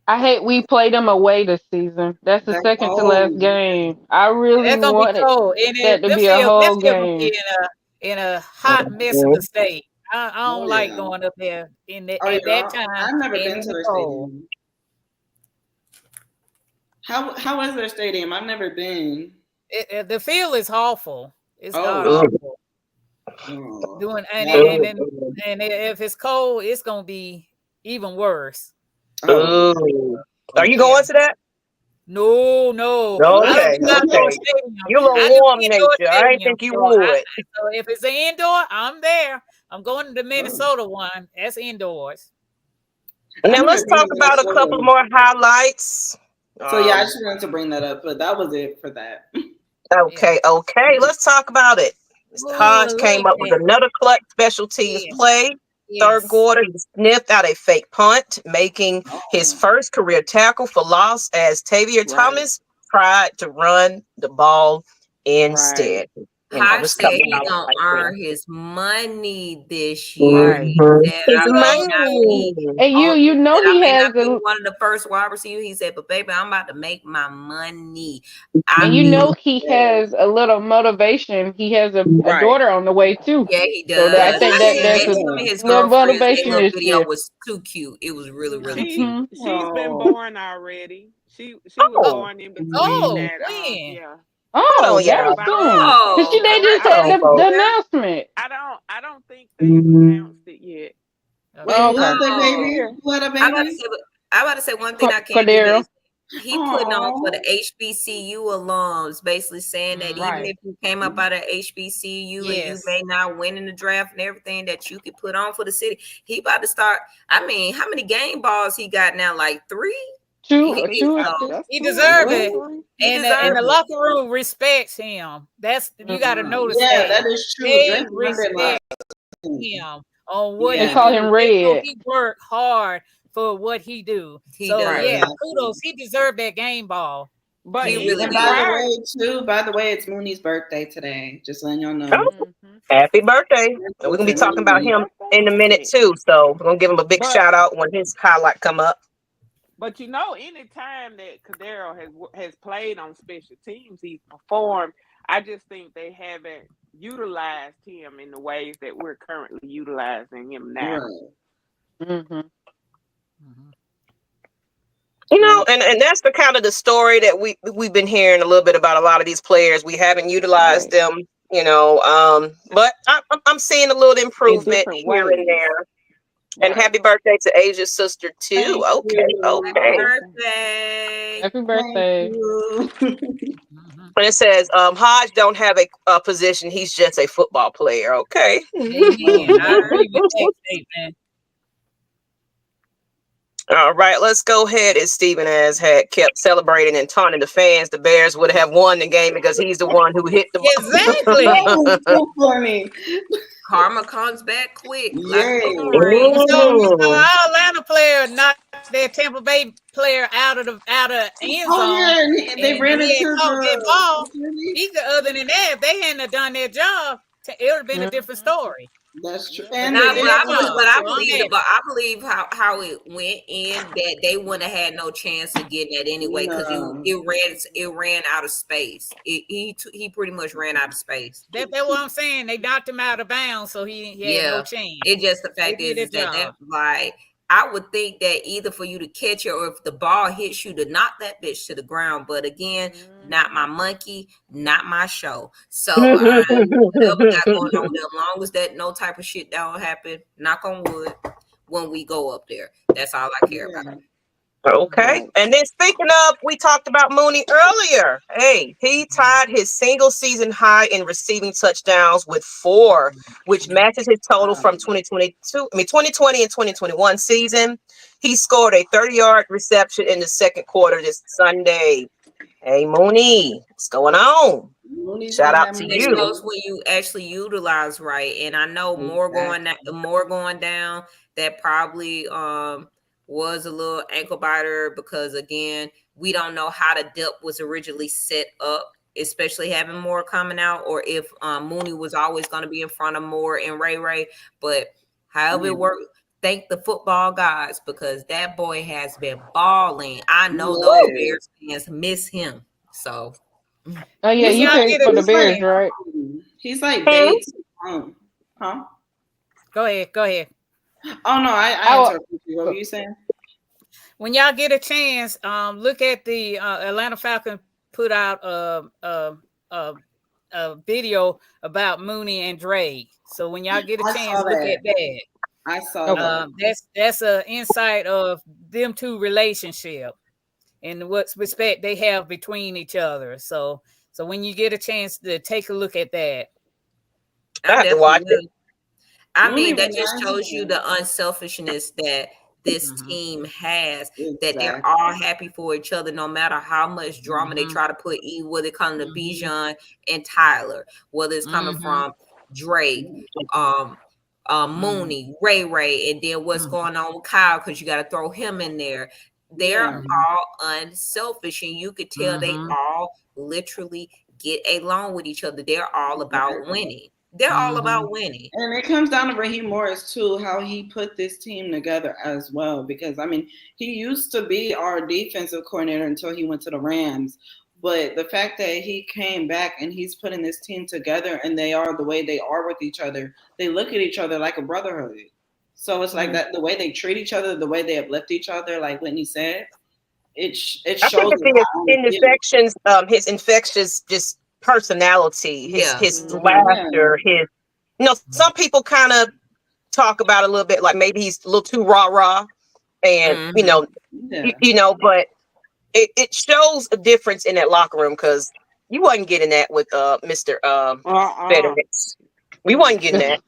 I hate we played them away this season. That's the second to last game. I really wanted that to be a whole game. In a hot mess of the state. I don't like going up there at that time. I've never been to their stadium. How is their stadium? I've never been. The field is awful. It's awful. And if it's cold, it's gonna be even worse. Are you going to that? No. Okay. You're a little warm nature. I didn't think you would. So if it's an indoor, I'm there. I'm going to the Minnesota one. That's indoors. Now let's talk about a couple more highlights. So I just wanted to bring that up, but that was it for that. Okay. Let's talk about it. Mr. Hodge came up with another clutch special teams play. Third quarter, he sniffed out a fake punt, making his first career tackle for loss as Tavier Thomas tried to run the ball instead. Right. Hodge said coming he out gonna like earn his money this year. Right. He said, his I may not be money. And on, you know I he may has not be one of the first wide receivers. He said, but baby, I'm about to make my money. and you know he has a little motivation. He has a Right. daughter on the way too. Yeah, he So does. I think Maybe that's some of a his little girlfriends, their motivation little this video year. was too cute. It was really, really She's cute. been born already. She was born in between that. when? Yeah. Oh, on, very y'all. soon. Cause they just Hold had on, the folks. announcement. I don't think they've announced it yet. Wait, Okay. what the baby? What a I'm baby? about to say one thing I can't Cordero. do. He putting on for the HBCU alums, basically saying that even if you came up out of HBCU and you may not win in the draft and everything, that you could put on for the city. He about to start. I mean, how many game balls he got now? Like 3? Two. He deserves it. And the locker room respects him. That's you got to notice Yeah, that. that is true. They respect him on what They call him Red. He worked hard for what he do. Kudos. He deserved that game ball. But he really by the way, it's Mooney's birthday today. Just letting y'all know. Happy birthday. We're gonna be talking about him in a minute too. So we're gonna give him a big shout out when his highlight come up. But you know, any time that Cordero has played on special teams, he's performed. I just think they haven't utilized him in the ways that we're currently utilizing him now. Right. You know, and that's the kind of the story that we've been hearing a little bit about a lot of these players. We haven't utilized them, you know, but I'm seeing a little improvement here and there. And happy birthday to Asia's sister too. Okay. Happy birthday. And it says, Hodge don't have a position. He's just a football player. Okay. Amen. I agree with that statement. All right, let's go ahead. As Steven has had kept celebrating and taunting the fans, the Bears would have won the game because he's the one who hit the ball. Exactly. So funny. Karma comes back quick. You saw our Atlanta player knocked their Tampa Bay player out of end zone. And they ran into the ball. Other than that, if they hadn't have done their job, it would have been a different story. That's true. But I believe how it went in that they wouldn't have had no chance of getting that anyway because it ran out of space. He pretty much ran out of space. That's what I'm saying. They knocked him out of bounds, so he had no chance. It just the fact is that like I would think that either for you to catch it or if the ball hits you to knock that bitch to the ground. But again, not my monkey, not my show. So whatever got going on there, as long as that no type of shit don't happen, knock on wood, when we go up there. That's all I care about. Okay. And then speaking of, we talked about Mooney earlier. Hey, he tied his single season high in receiving touchdowns with 4, which matches his total from 2020 and 2021 season. He scored a 30-yard reception in the second quarter this Sunday. Hey, Mooney, what's going on? Shout out to you. It shows when you actually utilize right. And I know more going down that probably was a little ankle biter because again, we don't know how the depth was originally set up, especially having Moore coming out, or if Mooney was always going to be in front of Moore and Ray. But however it worked, thank the football guys because that boy has been balling. I know those Bears fans miss him. So, oh yeah, you picked for the Bears, right? He's like Bates. Huh? Go ahead. Oh no, I interrupted you. What were you saying? When y'all get a chance, look at the Atlanta Falcons put out a video about Mooney and Dre. So when y'all get a chance, look at that. I saw that. That's an insight of them two relationship and what respect they have between each other. So when you get a chance to take a look at that, I have to watch it. I mean, that just shows you the unselfishness that this team has, that they're all happy for each other, no matter how much drama they try to put in, whether it comes to Bijan and Tyler, whether it's coming from Drake, Mooney, Ray, and then what's going on with Kyle, because you got to throw him in there. They're all unselfish, and you could tell they all literally get along with each other. They're all about winning. They're all about winning. And it comes down to Raheem Morris too, how he put this team together as well. Because I mean, he used to be our defensive coordinator until he went to the Rams. But the fact that he came back and he's putting this team together, and they are the way they are with each other, they look at each other like a brotherhood. So it's like that, the way they treat each other, the way they uplift each other, like Whitney said, it shows. His infectious just personality, his laughter, his, you know, some people kind of talk about a little bit like maybe he's a little too rah-rah, and you know, but it shows a difference in that locker room, because you wasn't getting that with Mr. Federics. We wasn't getting that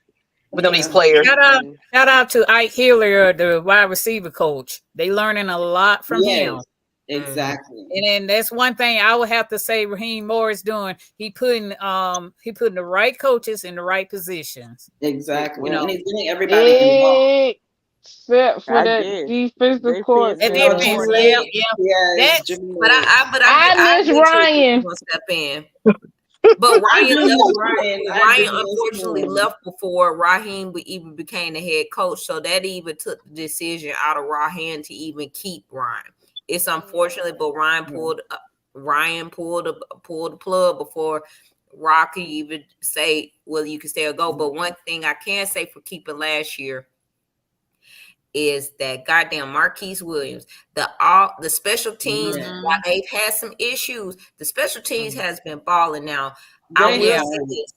with them these players. Shout out to Ike Hillier, the wide receiver coach. They learning a lot from him. Exactly. And then that's one thing I would have to say Raheem Morris doing. He putting the right coaches in the right positions. Exactly. You know, and he's getting everybody involved. Except for that defensive court. But I miss Ryan. Step in. But Ryan unfortunately left before Raheem even became the head coach. So that even took the decision out of Raheem to even keep Ryan. It's unfortunate, but Ryan pulled the plug before Rock could even say, well, you can stay or go. But one thing I can say for keeping last year is that goddamn Marquise Williams, the special teams, while they've had some issues, the special teams has been balling now. I will say this.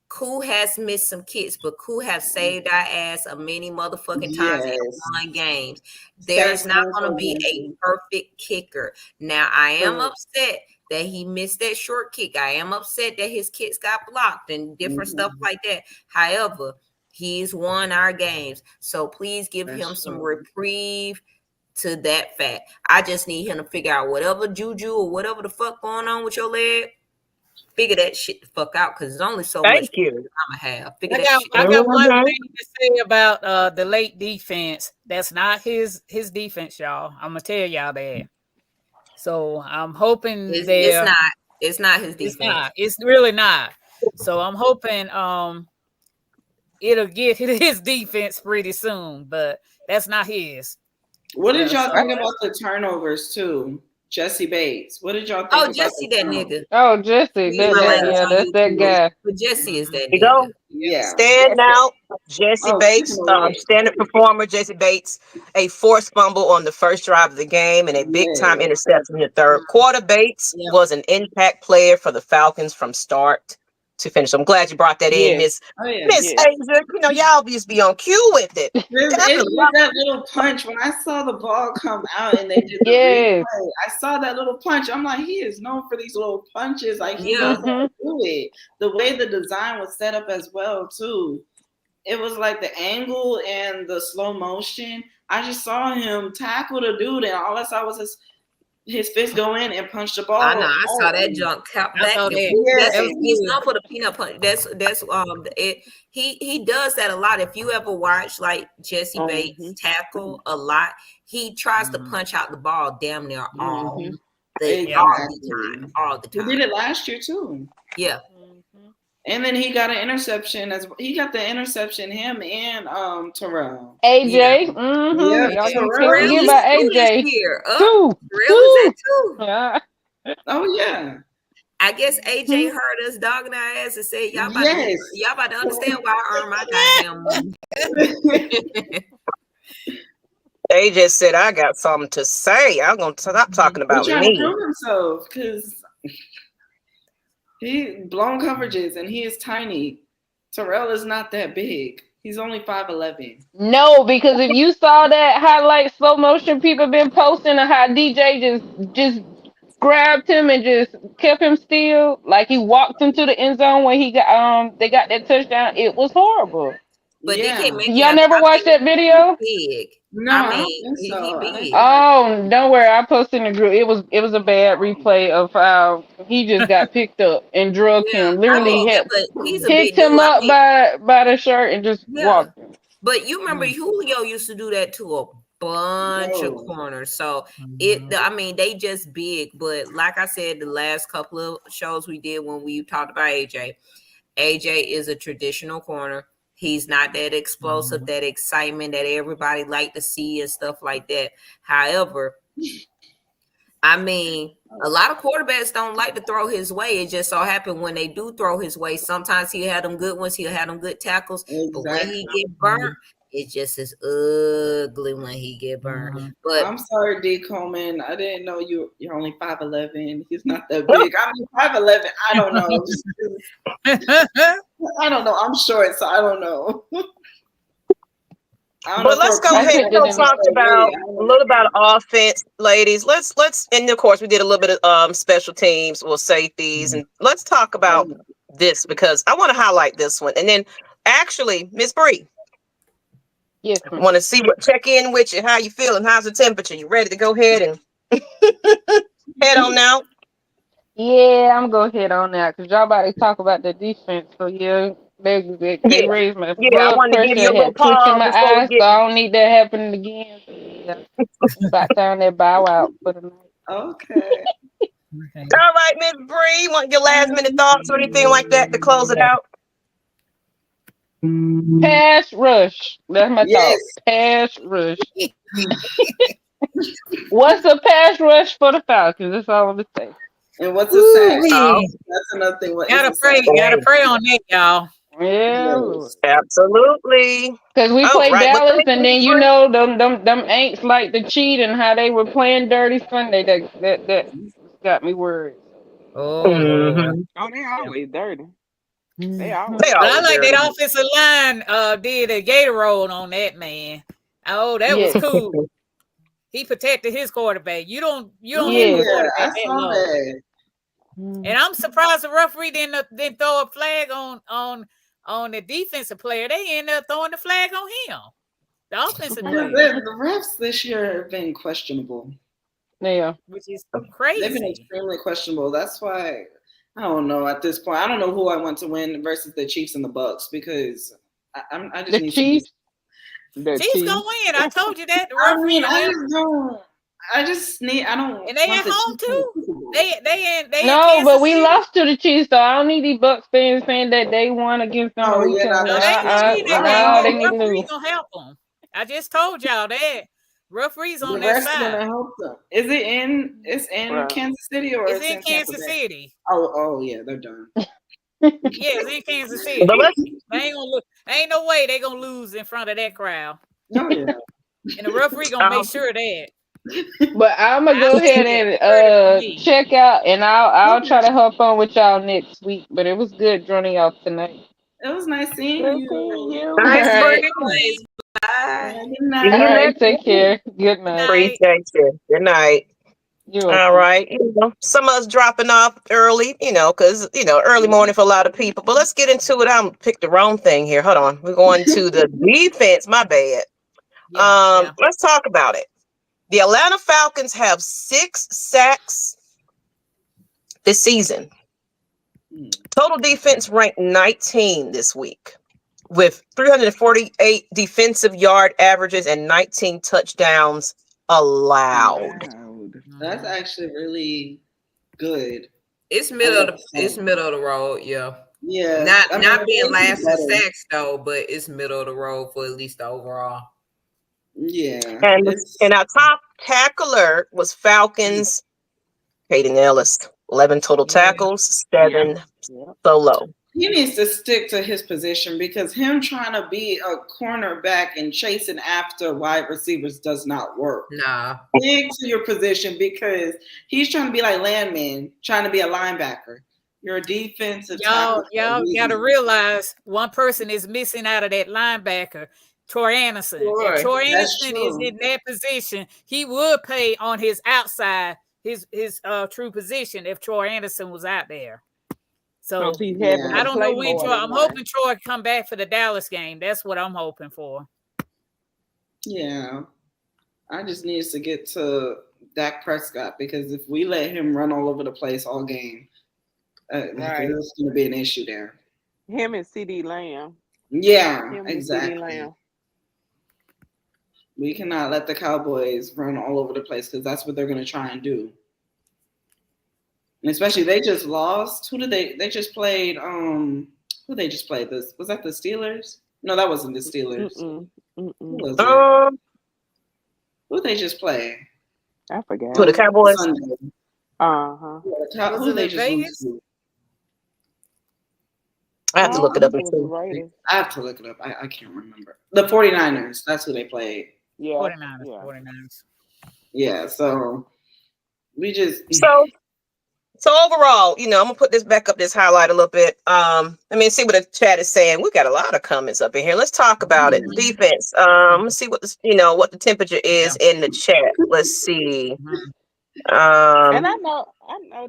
Koo has missed some kicks, but Koo have saved our ass a many motherfucking times in one games. There's not going to be a perfect kicker. Now, I am upset that he missed that short kick. I am upset that his kicks got blocked and different stuff like that. However, he's won our games. So please give him some reprieve to that fact. I just need him to figure out whatever juju or whatever the fuck going on with your leg. Figure that shit the fuck out, because there's only so much I'm gonna have. I got one thing to say about the late defense. That's not his defense, y'all. I'm gonna tell y'all that. So I'm hoping it's not his defense. It's really not. So I'm hoping it'll get his defense pretty soon, but that's not his. What did y'all think about the turnovers too? Jesse Bates. What did y'all think? Oh, Jesse, that nigga. Oh, Jesse. That's that guy. But Jesse is that nigga. Yeah. Stand out, Jesse Bates, standard performer, Jesse Bates, a forced fumble on the first drive of the game and a big-time interception in the third quarter. Bates was an impact player for the Falcons from start to finish. I'm glad you brought that in, Miss Asia. You know, y'all just be on cue with it. That little punch. When I saw the ball come out and they did the replay, I saw that little punch. I'm like, he is known for these little punches. Like, he knows how to do it. The way the design was set up as well, too. It was like the angle and the slow motion. I just saw him tackle the dude, and all I saw was his fist go in and punch the ball. I know. I saw that jump back. He's not for the peanut punch. That's it. He does that a lot. If you ever watch like Jesse Bates tackle a lot, he tries to punch out the ball damn near all the time. He did it last year too. Yeah. And then he got an interception him and Terrell. AJ. Y'all can forget about AJ. Terrell is too. Oh yeah. I guess AJ heard us dogging our ass and said, y'all about to understand why I earn my goddamn money. AJ said, I got something to say. I'm gonna stop talking about me. He's trying to prove himself because he blown coverages and he is tiny. Terrell is not that big. He's only 5'11". No, because if you saw that highlight slow motion people been posting of how DJ just grabbed him and just kept him still, like he walked into the end zone when he got they got that touchdown. It was horrible. But y'all never watched that video? Big. No, I don't think so. Big. Oh, don't worry. I posted in the group. It was a bad replay of how he just got picked up and drugged him. Literally picked him up by the shirt and just walked him. But you remember Julio used to do that to him bunch of corners. So they just big. But like I said, the last couple of shows we did when we talked about AJ is a traditional corner. He's not that explosive, that excitement that everybody like to see and stuff like that. However, I mean, a lot of quarterbacks don't like to throw his way. It just so happened when they do throw his way, sometimes he'll have them good ones, he'll have them good tackles. Exactly. But when he get burnt, it just is ugly when he get burnt. But I'm sorry, D. Coleman. I didn't know you're only 5'11". He's not that big. I mean, 5'11". I don't know. I don't know. I'm short, so I don't know. But let's go ahead and talk about a little about offense, ladies. Let's and of course we did a little bit of special teams or safeties, and let's talk about this because I want to highlight this one. And then actually, Ms. Bree, yes, I want to check in with you. How you feeling? How's the temperature? You ready to go ahead and head on out? Yeah, I'm gonna head on out because y'all about to talk about the defense. So yeah. They raised my blood pressure, had twitching my eyes, so I don't need that happening again. So yeah, about time that bow out for the night. Okay. All right, Ms. Bree, want your last minute thoughts or anything like that to close it out? Pass rush. That's my thought. Pass rush. What's a pass rush for the Falcons? That's all I'm gonna say. And what's a sack? That's another thing. Gotta pray on that, y'all. Yeah, yes, absolutely. Because we played Dallas, and then you know them ain'ts like to cheat and how they were playing dirty Sunday. That got me worried. Oh, they always dirty. They always. But I like that offensive line did a gator roll on that man. Oh, that was cool. He protected his quarterback. You don't hit the quarterback that low. And I'm surprised the referee didn't throw a flag on the defensive player. They ended up throwing the flag on him. The offensive player. The refs this year have been questionable. Yeah. Which is crazy. They've been extremely questionable. That's why I don't know at this point. I don't know who I want to win versus the Chiefs and the Bucks because I just need Chiefs. Chiefs gonna win. I told you that. The referee. And they at home too. They no, but we lost to the Chiefs, so I don't need these Bucks fans saying that they won against them. They need to lose. Gonna help them. I just told y'all that. Referees on their side. Gonna help them. Is it in? It's in Kansas City or it's in Kansas City. Oh yeah, they're done. It's in Kansas City. Ain't no way they gonna lose in front of that crowd. No, yeah. And the referee gonna make sure of that. But I'm gonna go ahead and check out, and I'll try to hop on with y'all next week. But it was good joining y'all tonight. It was nice seeing you. Nice. Bye. Good night. All right, take care. Good night. Appreciate you. Good night. All right. Some of us dropping off early, because early morning for a lot of people. But let's get into it. I'm picked the wrong thing here. Hold on. We're going to the defense. My bad. Let's talk about it. The Atlanta Falcons have 6 sacks this season. Total defense ranked 19 this week with 348 defensive yard averages and 19 touchdowns allowed. That's actually really good. It's middle of the road, yeah. Yeah. Not being last in sacks though, but it's middle of the road for at least the overall. Yeah. And our top tackler was Falcons, Hayden Ellis. 11 total tackles, 7 solo. He needs to stick to his position because him trying to be a cornerback and chasing after wide receivers does not work. Nah. Stick to your position because he's trying to be like Landman, trying to be a linebacker. You're a defensive tackle. Y'all got to realize one person is missing out of that linebacker. Troy Anderson. If Troy Anderson is in that position, he would play on his outside, his true position if Troy Anderson was out there. So I don't know when Troy. I'm hoping Troy come back for the Dallas game. That's what I'm hoping for. Yeah. I just need to get to Dak Prescott because if we let him run all over the place all game, there's going to be an issue there. Him and CD Lamb. Yeah, exactly. We cannot let the Cowboys run all over the place because that's what they're going to try and do. And especially they just lost. Who did they just played? Who they just played? This was that the Steelers? No, that wasn't the Steelers. Who was it? Who they just play? I forgot. Who, the Cowboys? Sunday. Yeah, who they just lose to? I have to look it up. I have to look it up. I can't remember. The 49ers. That's who they played. Yeah. 49ers. Yeah. So we just So overall, I'm gonna put this back up, this highlight a little bit. See what the chat is saying. We got a lot of comments up in here. Let's talk about it. Defense. Let's see what what the temperature is in the chat. Let's see. And I know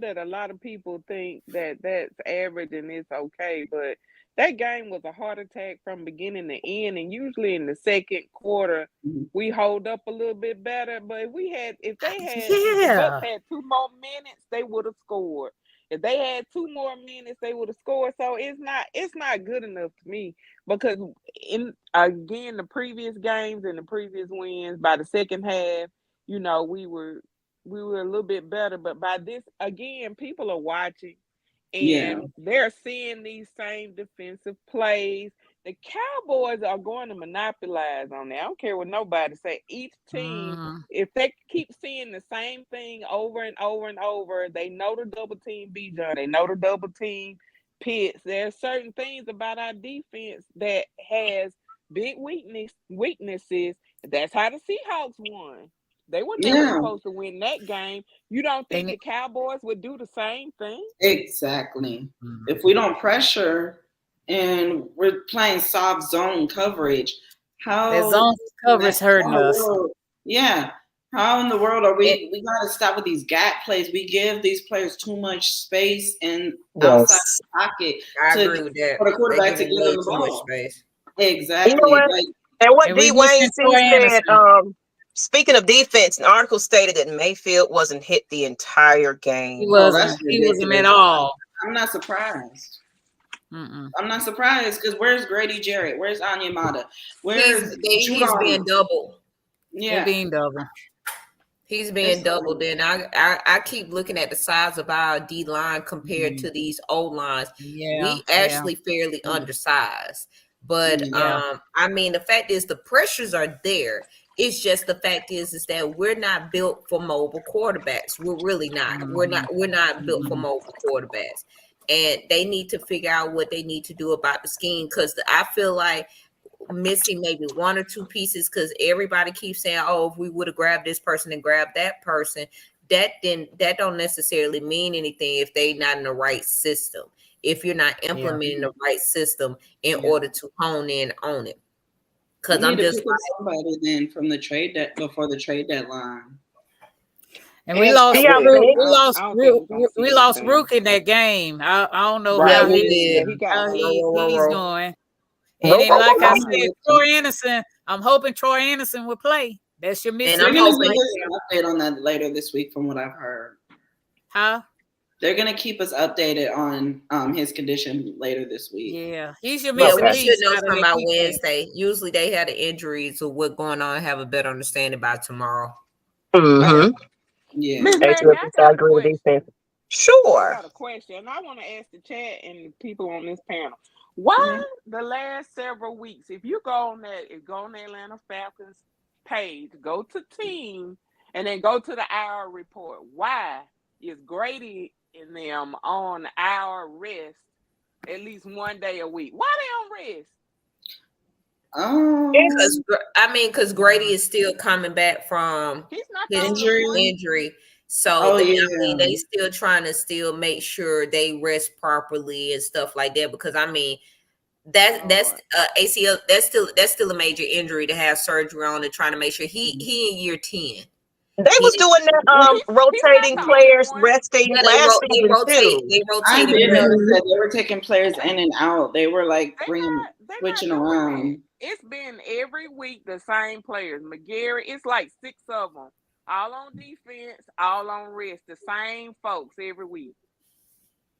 that a lot of people think that that's average and it's okay, but that game was a heart attack from beginning to end, and usually in the second quarter we hold up a little bit better. But if the Bucs had 2 more minutes, they would have scored. If they had 2 more minutes, they would have scored. So it's not good enough to me, because in the previous games and the previous wins, by the second half, we were a little bit better. But by this, again, people are watching and they're seeing these same defensive plays. The Cowboys are going to monopolize on that. I don't care what nobody say. Each team, if they keep seeing the same thing over and over and over, they know to double team Bijan. They know to double team Pitts. There are certain things about our defense that has big weaknesses. That's how the Seahawks won. They were never supposed to win that game. You don't think the Cowboys would do the same thing? Exactly. If we don't pressure and we're playing soft zone coverage, how zone coverage hurting us? How in the world are we? We got to stop with these gap plays. We give these players too much space and outside the pocket. I agree with that. For the quarterback to give them the ball. Exactly. You know what? And what D. Wayne said. Speaking of defense, an article stated that Mayfield wasn't hit the entire game. He wasn't at all. I'm not surprised. I'm not surprised, because where's Grady Jarrett? Where's Onyemata? He's being doubled. Yeah, being doubled. He's being doubled. And I keep looking at the size of our D line compared to these O lines. We actually fairly undersized. But the fact is the pressures are there. It's just the fact is that we're not built for mobile quarterbacks. We're really not. We're not built for mobile quarterbacks. And they need to figure out what they need to do about the scheme, because I feel like missing maybe 1 or 2 pieces, because everybody keeps saying, if we would have grabbed this person and grabbed that person, that don't necessarily mean anything if they're not in the right system, if you're not implementing the right system in order to hone in on it. Because I'm just somebody then from the trade before the trade deadline. And we lost Rook in that game. I don't know how he's going. And then, like I said, Troy Anderson, I'm hoping Troy Anderson will play. That's your missing. And I'm going to update on that later this week from what I've heard. Huh? They're going to keep us updated on his condition later this week. Yeah, he's your missing piece. We should know something by Wednesday. Usually they had an injury, so what's going on, have a better understanding by tomorrow. Yeah. Ms. Maggie, I agree with defense. Sure. I got a question, and I want to ask the chat and the people on this panel. Why the last several weeks, if you go on the Atlanta Falcons page, go to team, and then go to the hour report, why is Grady and them on our rest at least 1 day a week? Why they on rest? Because Grady is still coming back from his injury. So they still trying to make sure they rest properly and stuff like that. Because that's ACL. That's still a major injury to have surgery on, and trying to make sure he in year 10. They was doing that rotating players, resting last season too. They I did notice that they were taking players in and out. They were like switching around. It's been every week the same players. McGarry, it's like 6 of them, all on defense, all on rest. The same folks every week.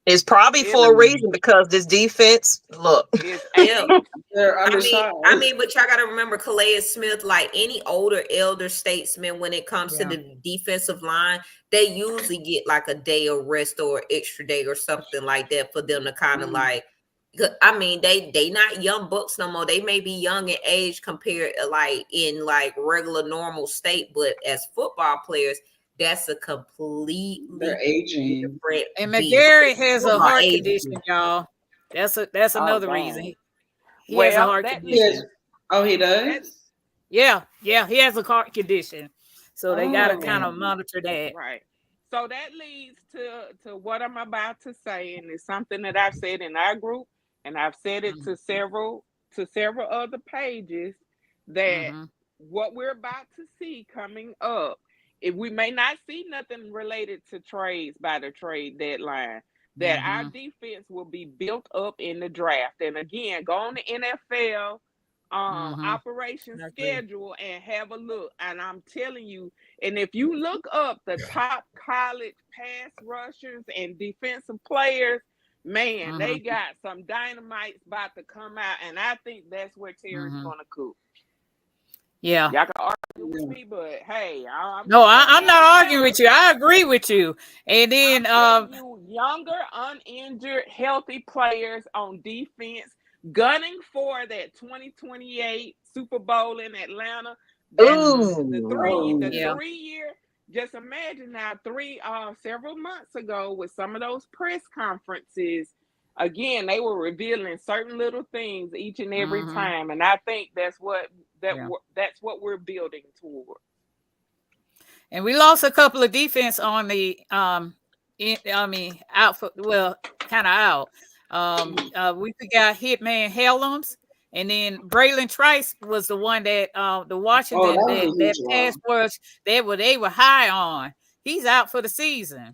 It's probably for a reason because this defense, look. They're undersized. I mean, but y'all got to remember Calais Smith, like any older elder statesman, when it comes to the defensive line, they usually get like a day of rest or extra day or something like that for them to kind of like, I mean, they not young bucks no more. They may be young in age compared like in like regular normal state, but as football players, that's a completely aging. And McGarry has a heart condition, y'all. That's another reason. He has a heart condition. Oh, he does? Yeah, he has a heart condition. So they gotta kind of monitor that. Right. So that leads to what I'm about to say, and it's something that I've said in our group, and I've said it to several other pages, that what we're about to see coming up, if we may not see nothing related to trades by the trade deadline, that our defense will be built up in the draft. And again, go on the NFL operation schedule and have a look. And I'm telling you, and if you look up the top college pass rushers and defensive players, man, they got some dynamites about to come out. And I think that's where Terry's going to cook. Yeah. Y'all can argue with me, but hey, I'm not arguing with you. I agree with you. And then you younger, uninjured, healthy players on defense gunning for that 2028 Super Bowl in Atlanta. The 3 year. Just imagine now, several months ago with some of those press conferences. Again, they were revealing certain little things each and every time, and I think that's what we're building toward. And we lost a couple of defense on the out for kind of out. We got Hitman Helms, and then Braylon Trice was the one that the Washington that pass rush they were high on. He's out for the season,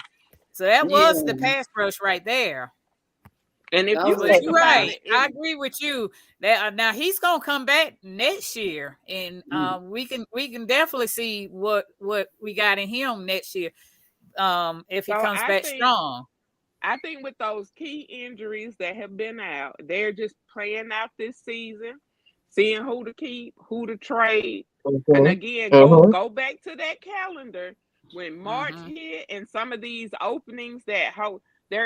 so that was the pass rush right there. And if you're right, I agree with you. That now he's gonna come back next year, and we can definitely see what we got in him next year. If he comes back strong. I think with those key injuries that have been out, they're just playing out this season, seeing who to keep, who to trade. And again, go back to that calendar when March hit and some of these openings there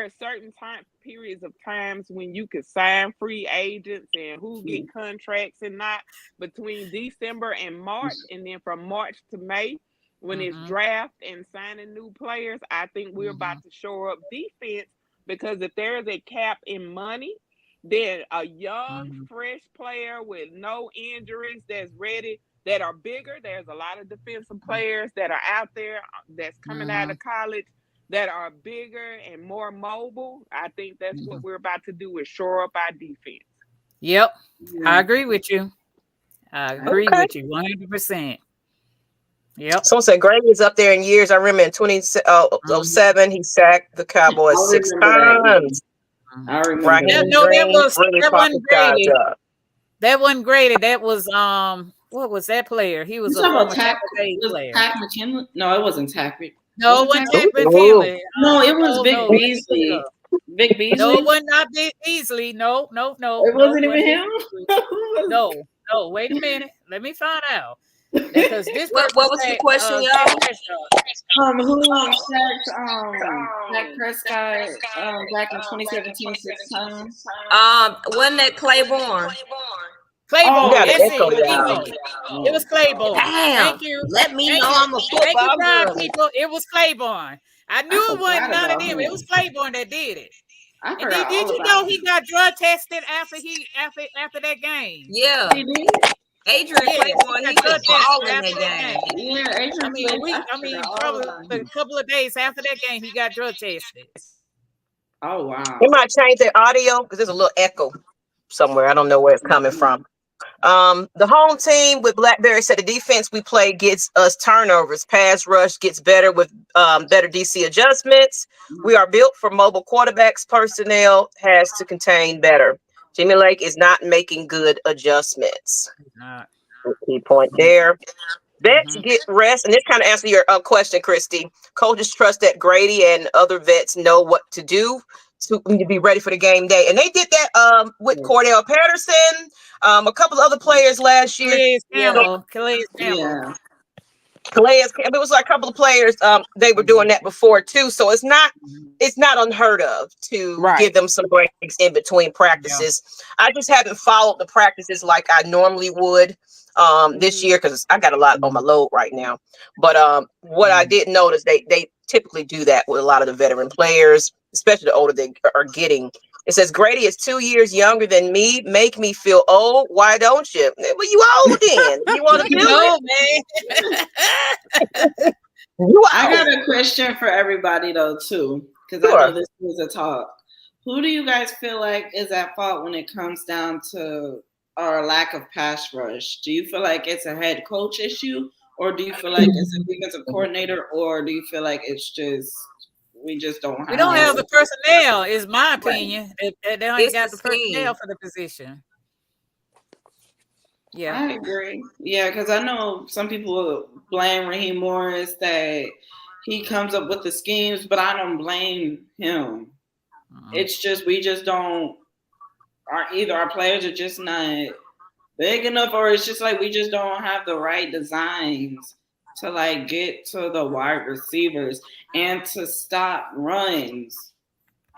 are certain time periods of times when you could sign free agents and who get contracts and not between December and March. And then from March to May, when it's draft and signing new players, I think we're about to shore up defense, because if there is a cap in money, then a young, fresh player with no injuries that's ready, that are bigger. There's a lot of defensive players that are out there that's coming out of college that are bigger and more mobile. I think that's what we're about to do, is shore up our defense. Yep. I agree with you. I agree with you 100%. Yep. Someone said Grady is up there in years. I remember in 2007, he sacked the Cowboys 6 times. I remember. Right. That wasn't Grady. That wasn't Grady. That was what was that player? He was a former Tampa Bay player. Tack McKinley? No, it wasn't Tack. No, it wasn't Tack McKinley. No, it was Vic Beasley. Vic Beasley? No, it was not Vic Beasley. No. It wasn't even him? No. Wait a minute. Let me find out. Because this what was the question, y'all? Who sacked Dak Prescott back in 2017 6 times? Wasn't that Claiborne? It was Claiborne. Damn. Thank you. Let me know I'm a football girl. People. It was Claiborne. I knew it wasn't none of them. It was Claiborne that did it. And did you know he got drug tested after that game? Yeah. He did. Adrian Claiborne, he was balling that game. Yeah, Adrian. Probably a couple of days after that game, he got drug tested. Oh wow. We might change the audio because there's a little echo somewhere. I don't know where it's coming from. The home team with Blackberry said the defense we play gets us turnovers. Pass rush gets better with better DC adjustments. We are built for mobile quarterbacks. Personnel has to contain better. Jimmy Lake is not making good adjustments. Key point there. Vets get rest, and this kind of answers your question, Christy. Coaches trust that Grady and other vets know what to do to be ready for the game day. And they did that with Cordell Patterson, a couple of other players last year. Calais Campbell. Calais, it was like a couple of players. They were doing that before too, so it's not unheard of to give them some breaks in between practices. I just haven't followed the practices like I normally would this year because I got a lot on my load right now. But what I did notice, they typically do that with a lot of the veteran players, especially the older they are getting. It says Grady is 2 years younger than me. Make me feel old. Why don't you? Well, you old then. You want to feel it? I got a question for everybody though too, because I know this was a talk. Who do you guys feel like is at fault when it comes down to our lack of pass rush? Do you feel like it's a head coach issue, or do you feel like it's a defensive coordinator, or do you feel like it's just we just don't have? We don't have the personnel, is my opinion. They don't got the personnel for the position. Yeah, I agree. Yeah, because I know some people blame Raheem Morris that he comes up with the schemes, but I don't blame him. It's just we just don't. Either our players are just not big enough, or it's just like we just don't have the right designs to like get to the wide receivers and to stop runs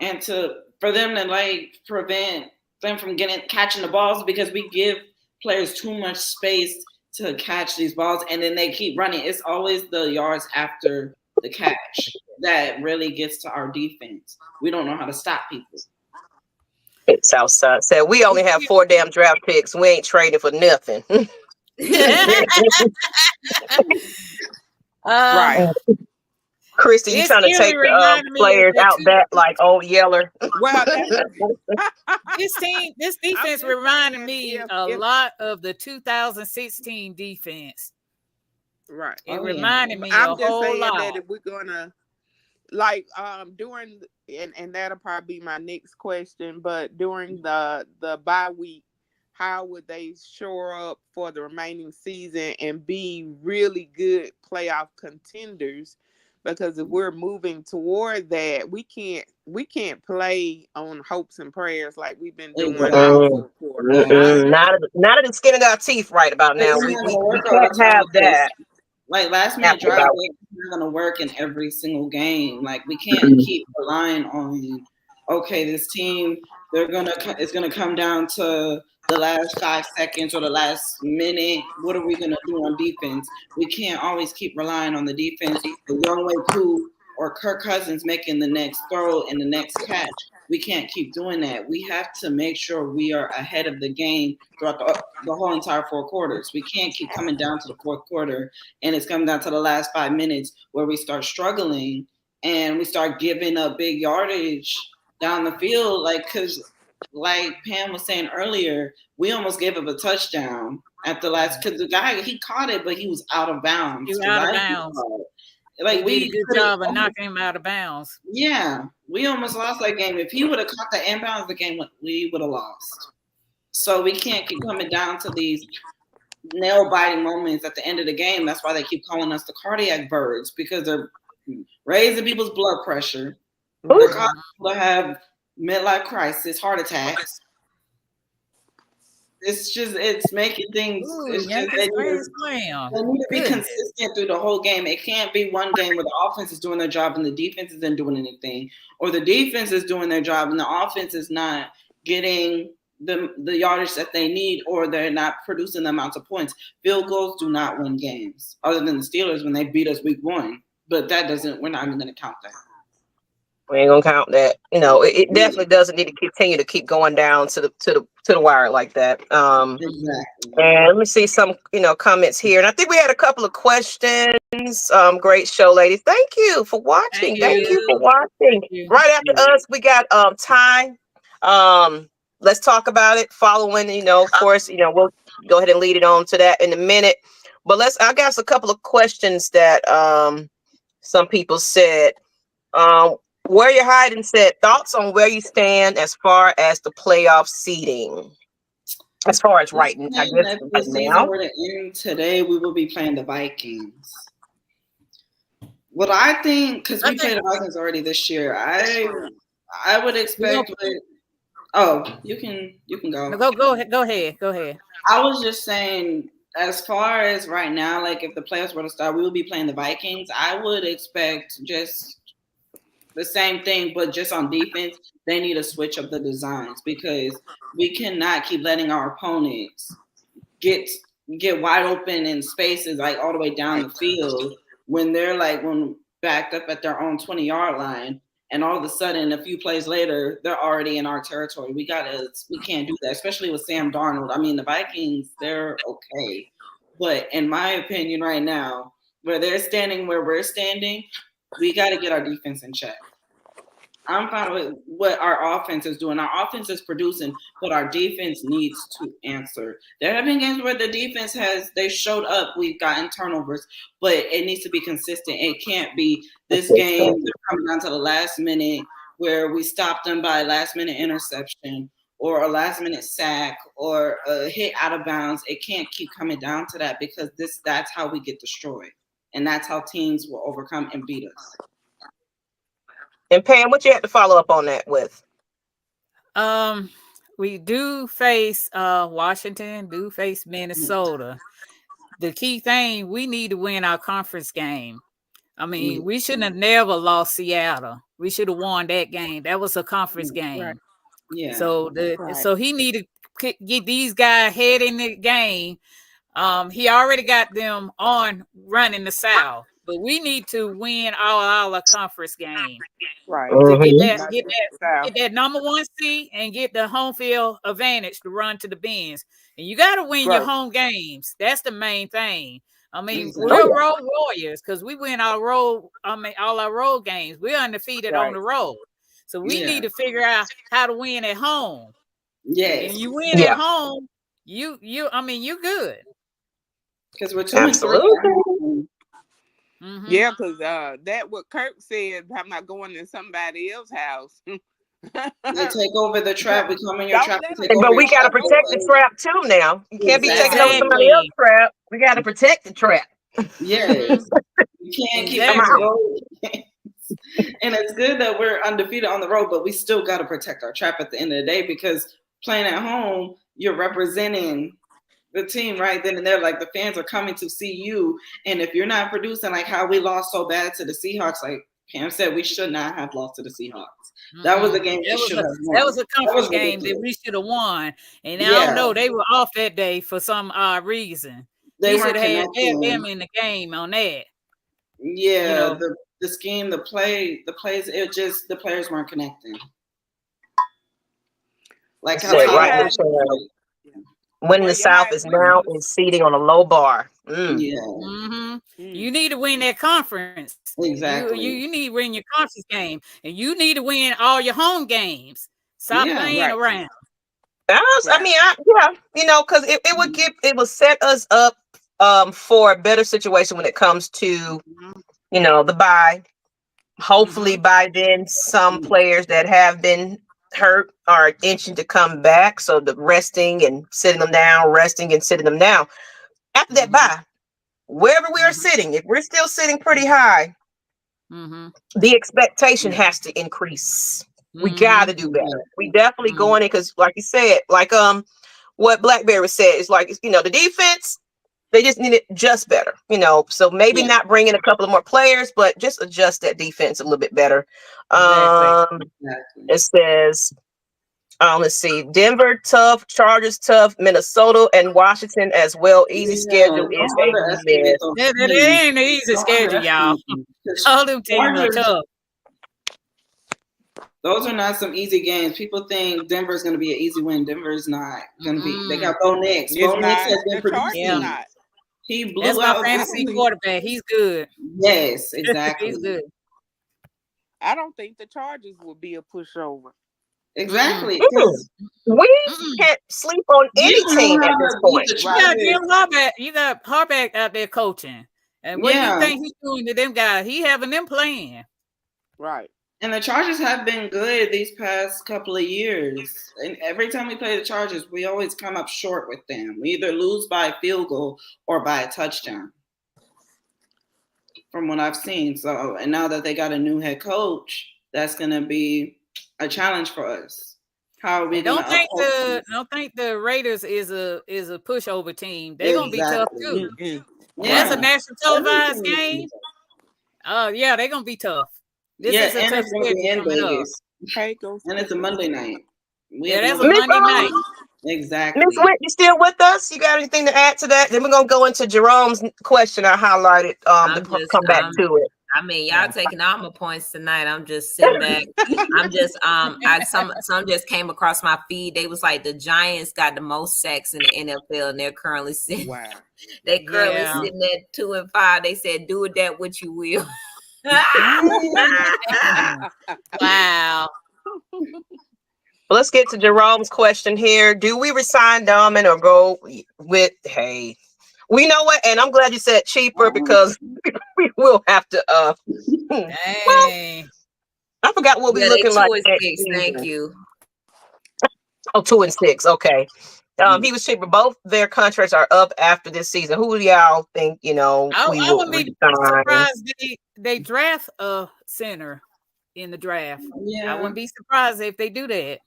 and for them to like prevent them from catching the balls, because we give players too much space to catch these balls and then they keep running. It's always the yards after the catch that really gets to our defense. We don't know how to stop people. Southside said we only have 4 damn draft picks. We ain't trading for nothing. Right. Christy, you trying to take players out back like old Yeller? Well, this defense reminded me a lot of the 2016 defense. Right. It reminded me I'm a just whole saying lot. that if we're gonna like during and that'll probably be my next question, but during the bye week, how would they shore up for the remaining season and be really good playoff contenders? Because if we're moving toward that, we can't play on hopes and prayers like we've been doing all 4 quarters. Not at the skin of our teeth right about now. We can't have that. Like last minute drive is not going to work in every single game. Like we can't keep relying on, okay, this team, it's gonna come down to the last 5 seconds or the last minute. What are we gonna do on defense? We can't always keep relying on the defense. The Younghoe Koo or Kirk Cousins making the next throw and the next catch. We can't keep doing that. We have to make sure we are ahead of the game throughout the whole entire 4 quarters. We can't keep coming down to the 4th quarter and it's coming down to the last 5 minutes where we start struggling and we start giving up big yardage down the field. Like, because like Pam was saying earlier, we almost gave up a touchdown at the last, because the guy, he caught it, but he was out of bounds. He was out of bounds. Like we did a good job of knocking him out of bounds. Yeah, we almost lost that game. If he would have caught the inbounds, the game we would have lost. So we can't keep coming down to these nail-biting moments at the end of the game. That's why they keep calling us the cardiac birds, because they're raising people's blood pressure. They're causing people to have midlife crisis, heart attacks. It's making things. They need to be consistent through the whole game. It can't be one game where the offense is doing their job and the defense isn't doing anything, or the defense is doing their job and the offense is not getting the yardage that they need, or they're not producing the amounts of points. Field goals do not win games, other than the Steelers when they beat us week 1. But we're not even going to count that. We ain't gonna count that. It definitely doesn't need to continue to keep going down to the wire like that. Exactly. And let me see some comments here. And I think we had a couple of questions. Great show, ladies. Thank you for watching. Thank you for watching. Right after us, we got Ty. Let's talk about it. Following, of course, we'll go ahead and lead it on to that in a minute. But I got a couple of questions that some people said. Where you're hiding said, thoughts on where you stand as far as the playoff seeding? As far as right now, I guess if the season were to end today, we will be playing the Vikings. What I think, because we played the Vikings already this year, I would expect. You can go. No, go ahead. I was just saying, as far as right now, like if the playoffs were to start, we would be playing the Vikings. I would expect just the same thing, but just on defense, they need to switch up the designs because we cannot keep letting our opponents get wide open in spaces like all the way down the field when they're when backed up at their own 20-yard line, and all of a sudden a few plays later they're already in our territory. We can't do that, especially with Sam Darnold. I mean, the Vikings, they're okay, but in my opinion right now, where they're standing where we're standing, we got to get our defense in check. I'm fine with what our offense is doing. Our offense is producing, but our defense needs to answer. There have been games where the defense they showed up. We've gotten turnovers, but it needs to be consistent. It can't be this game coming down to the last minute where we stopped them by a last-minute interception or a last-minute sack or a hit out of bounds. It can't keep coming down to that because that's how we get destroyed, and that's how teams will overcome and beat us. And Pam, what you had to follow up on that with? We do face Washington, do face Minnesota. The key thing, we need to win our conference game. I mean, we shouldn't have never lost Seattle. We should have won that game. That was a conference game. Right. Yeah. So he needed to get these guys head in the game. He already got them on running the South. But we need to win our conference game. Right. To get that number 1 seed and get the home field advantage to run to the Benz. And you got to win your home games. That's the main thing. I mean, we're road warriors because we win all our road games. We're undefeated on the road. So we need to figure out how to win at home. Yes. And you win at home, you're good. Because we're 2-3. Mm-hmm. Yeah, because that what Kirk said, I'm not going to somebody else's house. They take over the trap. We come in your trap. But we got to protect the trap too now. You can't be taking over somebody else's trap. We got to protect the trap. Yes. You can't keep them going. And it's good that we're undefeated on the road, but we still got to protect our trap at the end of the day because playing at home, you're representing the team right then and there. Like the fans are coming to see you, and if you're not producing, like how we lost so bad to the Seahawks, like Pam said, we should not have lost to the Seahawks. That was a game that was a conference game that we should have won, and I don't know, they were off that day for some reason. They should have had them in the game on that. Yeah, the scheme, the plays, the players weren't connecting. Like how when the South is now seating on a low bar. You need to win that conference. Exactly. You need to win your conference game, and you need to win all your home games. Stop playing around. I mean, because it will set us up for a better situation when it comes to the bye. Hopefully by then some players that have been hurt are itching to come back, so the resting and sitting them down, after that bye, wherever we are sitting, if we're still sitting pretty high, the expectation has to increase. We got to do better. We definitely going in because, like you said, like what Blackberry said is like the defense, they just need it just better, so maybe not bring in a couple of more players, but just adjust that defense a little bit better. It says, let's see, Denver tough, Chargers tough, Minnesota and Washington as well. Easy schedule is it ain't an easy schedule, y'all. All them teams are tough. Those are not some easy games. People think Denver's going to be an easy win. Denver's not going to be. They got Bo Nix. Bo Nix has been producing. He blew That's out my fantasy quarterback. He's good. Yes, exactly. He's good. I don't think the Chargers will be a pushover. Exactly. We can't sleep on any team at this point. You got Harbaugh out there coaching. And what do you think he's doing to them guys? He having them playing. Right. And the Chargers have been good these past couple of years. And every time we play the Chargers, we always come up short with them. We either lose by a field goal or by a touchdown, from what I've seen. So, and now that they got a new head coach, that's going to be a challenge for us. How are we don't think the Raiders is a pushover team. They're gonna be tough too. Mm-mm. That's a national televised game. Oh yeah, they're gonna be tough. This is a tough schedule coming up. And it's a Monday night. That's a Monday night. Exactly. Ms. Witt, you still with us? You got anything to add to that? Then we're gonna go into Jerome's question I highlighted. Come back to it. I mean, y'all taking all my points tonight. I'm just sitting back. I'm just some just came across my feed. They was like the Giants got the most sacks in the NFL, and they're currently sitting. Wow. They're currently sitting at 2 and 5. They said, "Do with that what you will." Wow. Well, let's get to Jerome's question here. Do we resign Domin or go with Hay? We know what, and I'm glad you said cheaper because we will have to. Well, I forgot what we're looking like. 2 and 6, thank you. Oh, 2 and 6. Okay. He was cheaper. Both their contracts are up after this season. Who do y'all think? I wouldn't be surprised they draft a center in the draft. Yeah. I wouldn't be surprised if they do that.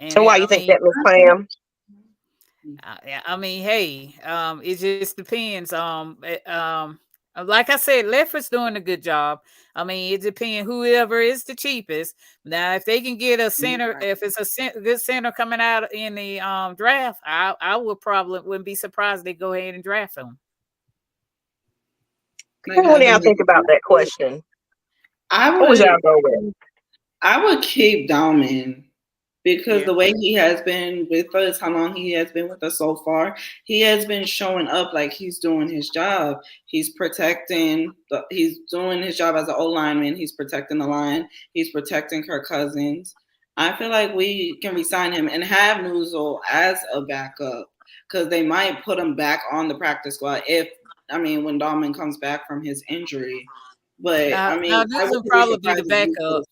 So why you think that, Ms. Pam? I mean, hey, it just depends. Like I said, Leffler's doing a good job. I mean, it depends whoever is the cheapest. Now, if they can get a center, if it's a good center coming out in the draft, I wouldn't be surprised they go ahead and draft them. What do y'all think about that question? What would y'all go with? I would keep Domin. Because the way he has been with us, how long he has been with us so far, he has been showing up like he's doing his job. He's protecting, he's doing his job as an O-lineman. He's protecting the line. He's protecting Kirk Cousins. I feel like we can resign him and have Nuzul as a backup because they might put him back on the practice squad when Domin comes back from his injury. But Nuzul will probably be the backup.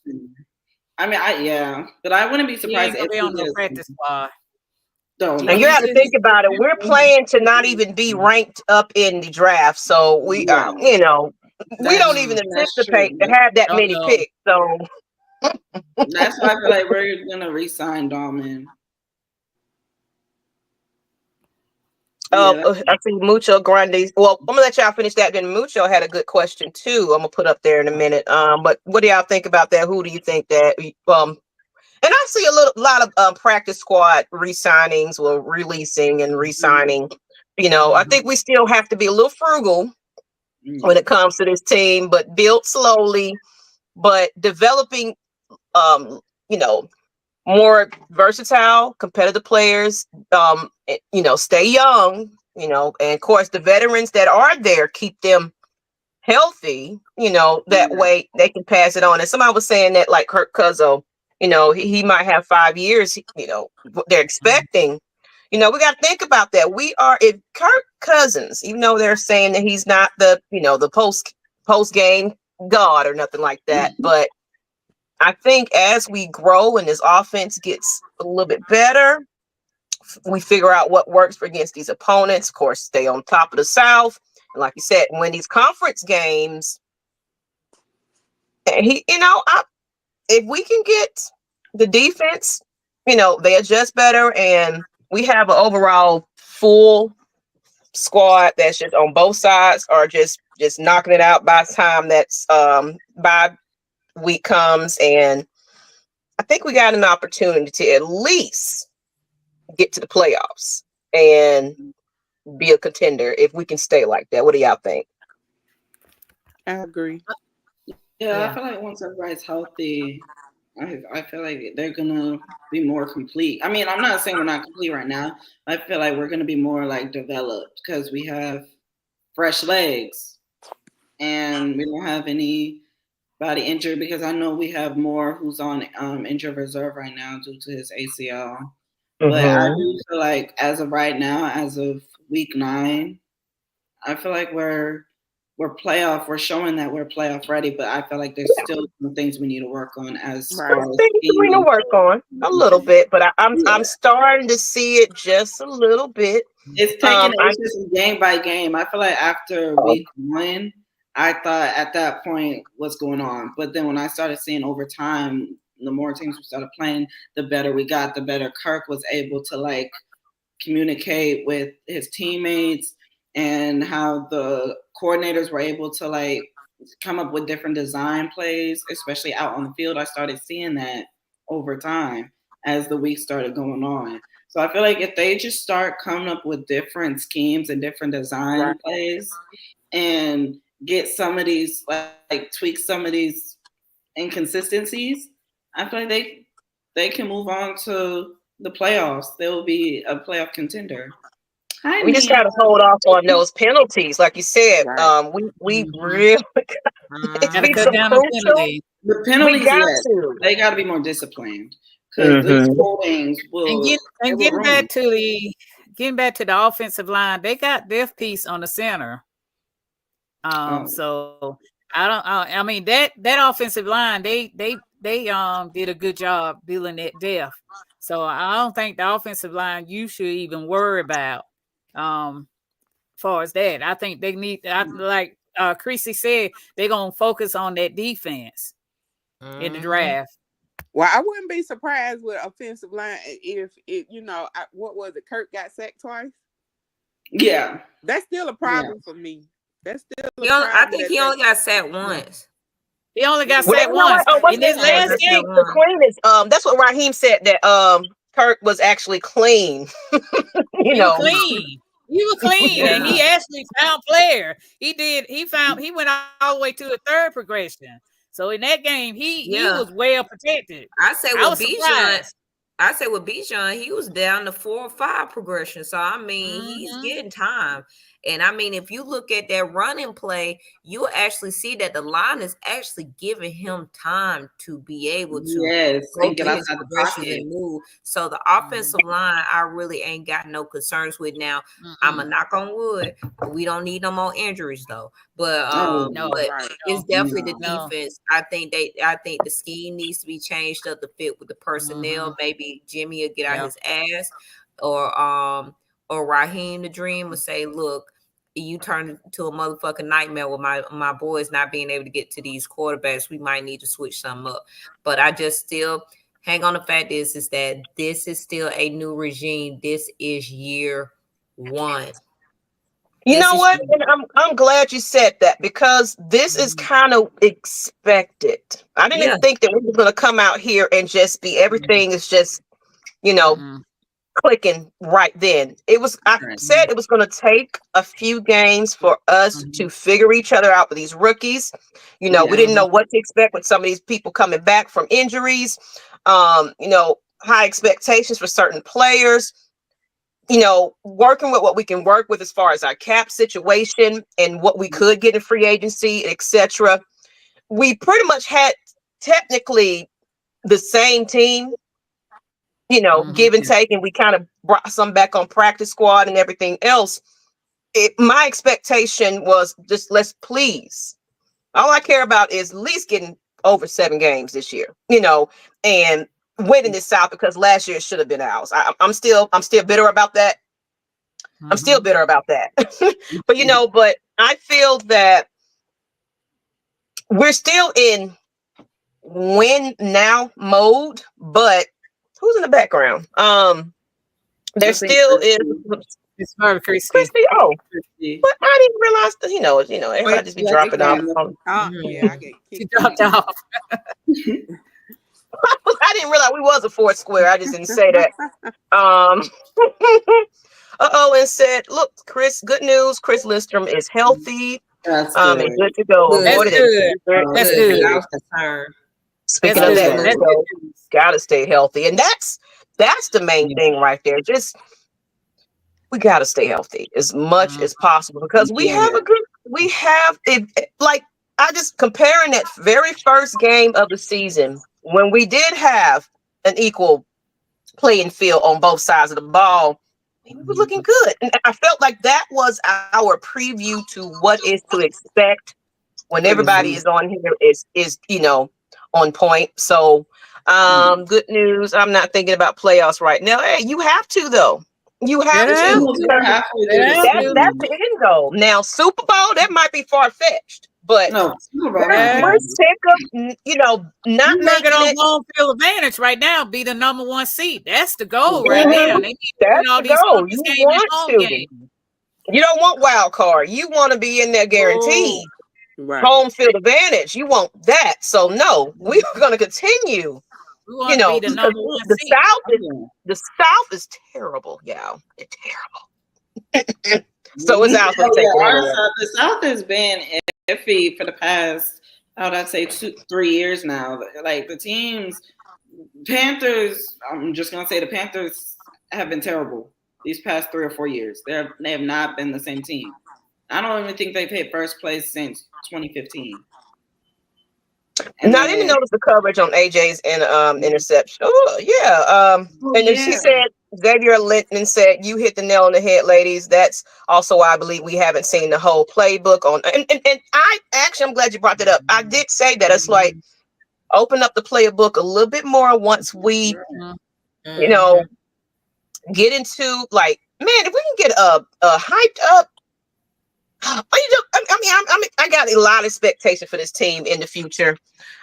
But I wouldn't be surprised if he on the practice squad. And you have to think about it. We're playing to not even be ranked up in the draft, so we are. We don't even anticipate to have that many picks. So that's why I feel like we're gonna re-sign Domin. I see Mucho Grande. Well, I'm gonna let y'all finish that. Then Mucho had a good question too. I'm gonna put up there in a minute. But what do y'all think about that? Who do you think that? And I see a lot of practice squad re-signings, releasing and re-signing. I think we still have to be a little frugal when it comes to this team, but build slowly, but developing, more versatile, competitive players, stay young, and of course the veterans that are there, keep them healthy, that way they can pass it on. And somebody was saying that like Kirk Cousins, he might have 5 years, they're expecting, we got to think about that. If Kirk Cousins, even though they're saying that he's not the, the post game god or nothing like that, but I think as we grow and this offense gets a little bit better, we figure out what works for against these opponents. Of course, stay on top of the South. And like you said, win these conference games. And if we can get the defense, they adjust better and we have an overall full squad that's just on both sides or just knocking it out by the time that's by week comes, and I think we got an opportunity to at least get to the playoffs and be a contender if we can stay like that. What do y'all think? I agree. Yeah, I feel like once everybody's healthy, I feel like they're gonna be more complete. I mean, I'm not saying we're not complete right now. I feel like we're gonna be more like developed because we have fresh legs and we don't have anybody injured because I know we have more who's on injured reserve right now due to his ACL. But I do feel like as of right now, as of week 9, I feel like we're playoff. We're showing that we're playoff ready, but I feel like there's still some things we need to work on as far as things we need to work on a little bit. But I'm starting to see it just a little bit. It's taking it's just game by game. I feel like after week 1, I thought at that point what's going on. But then when I started seeing over time, the more teams we started playing, the better we got, the better Kirk was able to like communicate with his teammates, and how the coordinators were able to like come up with different design plays, especially out on the field. I started seeing that over time as the week started going on. So I feel like if they just start coming up with different schemes and different design plays and get some of these, like tweak some of these inconsistencies, I feel like they can move on to the playoffs. They will be a playoff contender. We just got to hold off on those penalties, like you said. We really got to cut down the penalties. The penalties, yes, they got to be more disciplined, because these holdings will. Getting back to the offensive line, they got death piece on the center. So I mean that offensive line, they did a good job dealing that depth. So I don't think the offensive line you should even worry about. Far as that, I think they need, like Chrissy said, they're gonna focus on that defense in the draft. Well, I wouldn't be surprised with offensive line if it, what was it? Kirk got sacked twice. Yeah, that's still a problem for me. That's still. I think he only got sacked once. He only got sacked once in his last game. The cleanest. That's what Raheem said, that Kirk was actually clean. He was clean, and he actually found player. He went all the way to the third progression. So in that game, he was well protected. I say with Bijan, he was down to 4 or 5 progression. So I mean, he's getting time. And I mean, if you look at that running play, you'll actually see that the line is actually giving him time to be able to go get his progressions and move. So the offensive line, I really ain't got no concerns with now. I'm a knock on wood. We don't need no more injuries though. But it's definitely the defense. I think the scheme needs to be changed up to fit with the personnel. Maybe Jimmy will get out his ass, or Raheem the Dream will say, look, you turn into a motherfucking nightmare with my boys not being able to get to these quarterbacks. We might need to switch something up. But I just still hang on the fact is that this is still a new regime. This is year 1. You know what? And I'm glad you said that, because this is kind of expected. I didn't think that we were going to come out here and just be everything is just, clicking right then. I said it was going to take a few games for us to figure each other out with these rookies. We didn't know what to expect with some of these people coming back from injuries. High expectations for certain players. Working with what we can work with as far as our cap situation and what we could get in free agency, etc. We pretty much had technically the same team, give and take, and we kind of brought some back on practice squad and everything else. My expectation was just, let's please. All I care about is at least getting over 7 games this year, and winning this out, because last year it should have been ours. I'm still bitter about that. I'm still bitter about that. But but I feel that we're still in win now mode, but who's in the background? There still is. It's Marvin Christie. Oh, but I didn't realize that, everybody just be dropping off. I get she dropped off. I didn't realize we was a 4th square. I just didn't say that. And said, look, Chris, good news. Chris Lindstrom is healthy. That's good. And good to go. That's good. That's good. I was concerned. Speaking of that, gotta stay healthy, and that's the main thing right there. Just we gotta stay healthy as much as possible, because I just comparing that very first game of the season when we did have an equal playing field on both sides of the ball. We were looking good, and I felt like that was our preview to what is to expect when everybody is on here is on point. So good news. I'm not thinking about playoffs right now. Hey, you have to though. You have to. That's the end goal. Now, Super Bowl, that might be far-fetched. But no, we're sick of, you know, not making on it home field advantage right now. Be the number 1 seed. That's the goal right now. They need That's all the these goal. You want to. You don't want wild card. You want to be in there guaranteed. Right. Home field advantage. You want that. So no, we're going to continue. You know, be the number 1 seed. The South is terrible, y'all. It's terrible. So it's out for the South has been iffy for the past, I'd say 2-3 years now. Like the teams, Panthers. I'm just gonna say the Panthers have been terrible these past 3 or 4 years. They have not been the same team. I don't even think they've hit first place since 2015. And I didn't notice the coverage on AJ's interception. Oh yeah. And then she said, Xavier Linton said, "You hit the nail on the head, ladies. That's also why I believe we haven't seen the whole playbook on." And I'm glad you brought that up. I did say that it's like open up the playbook a little bit more once we, you know, get into like, man, if we can get a hyped up. I got a lot of expectation for this team in the future.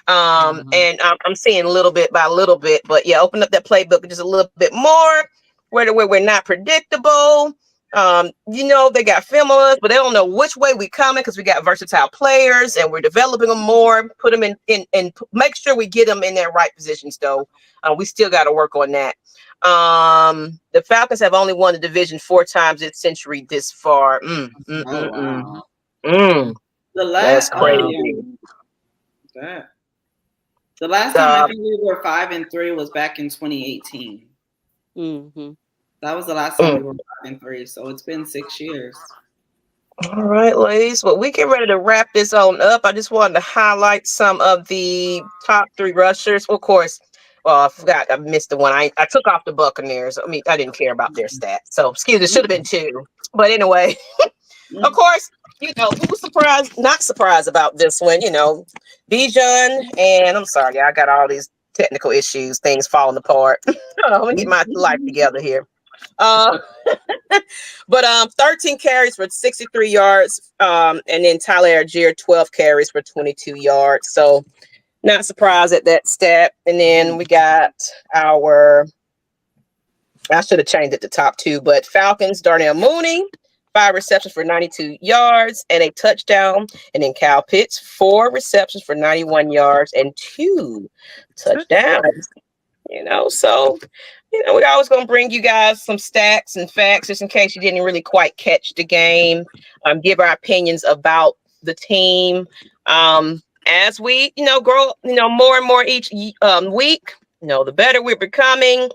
And I'm seeing little bit by little bit, but yeah, open up that playbook just a little bit more where we're not predictable. You know, they got film on us, but they don't know which way we coming because we got versatile players and we're developing them more, put them in make sure we get them in their right positions though. We still got to work on that. The Falcons have only won the division 4 times this century this far. That's crazy. The last time I think we were 5-3 was back in 2018. That was the last time we were 5-3. So it's been 6 years. All right, ladies. Well, we get ready to wrap this on up. I just wanted to highlight some of the top 3 rushers. Of course, well, I forgot. I missed the one. I took off the Buccaneers. I mean, I didn't care about their stats. So, excuse me, it should have been 2. But anyway, of course, you know, who was surprised, not surprised about this one, you know, Bijan, and I'm sorry, I got all these technical issues, things falling apart. Let me get my life together here. But 13 carries for 63 yards. And then Tyler Algier, 12 carries for 22 yards. So not surprised at that stat. And then we got I should have changed it to top 2, but Falcons, Darnell Mooney, 5 receptions for 92 yards and a touchdown. And then Kyle Pitts, 4 receptions for 91 yards and 2 touchdowns. You know, so, you know, we're always going to bring you guys some stats and facts just in case you didn't really quite catch the game, give our opinions about the team. As we, you know, grow, you know, more and more each week, you know, the better we're becoming.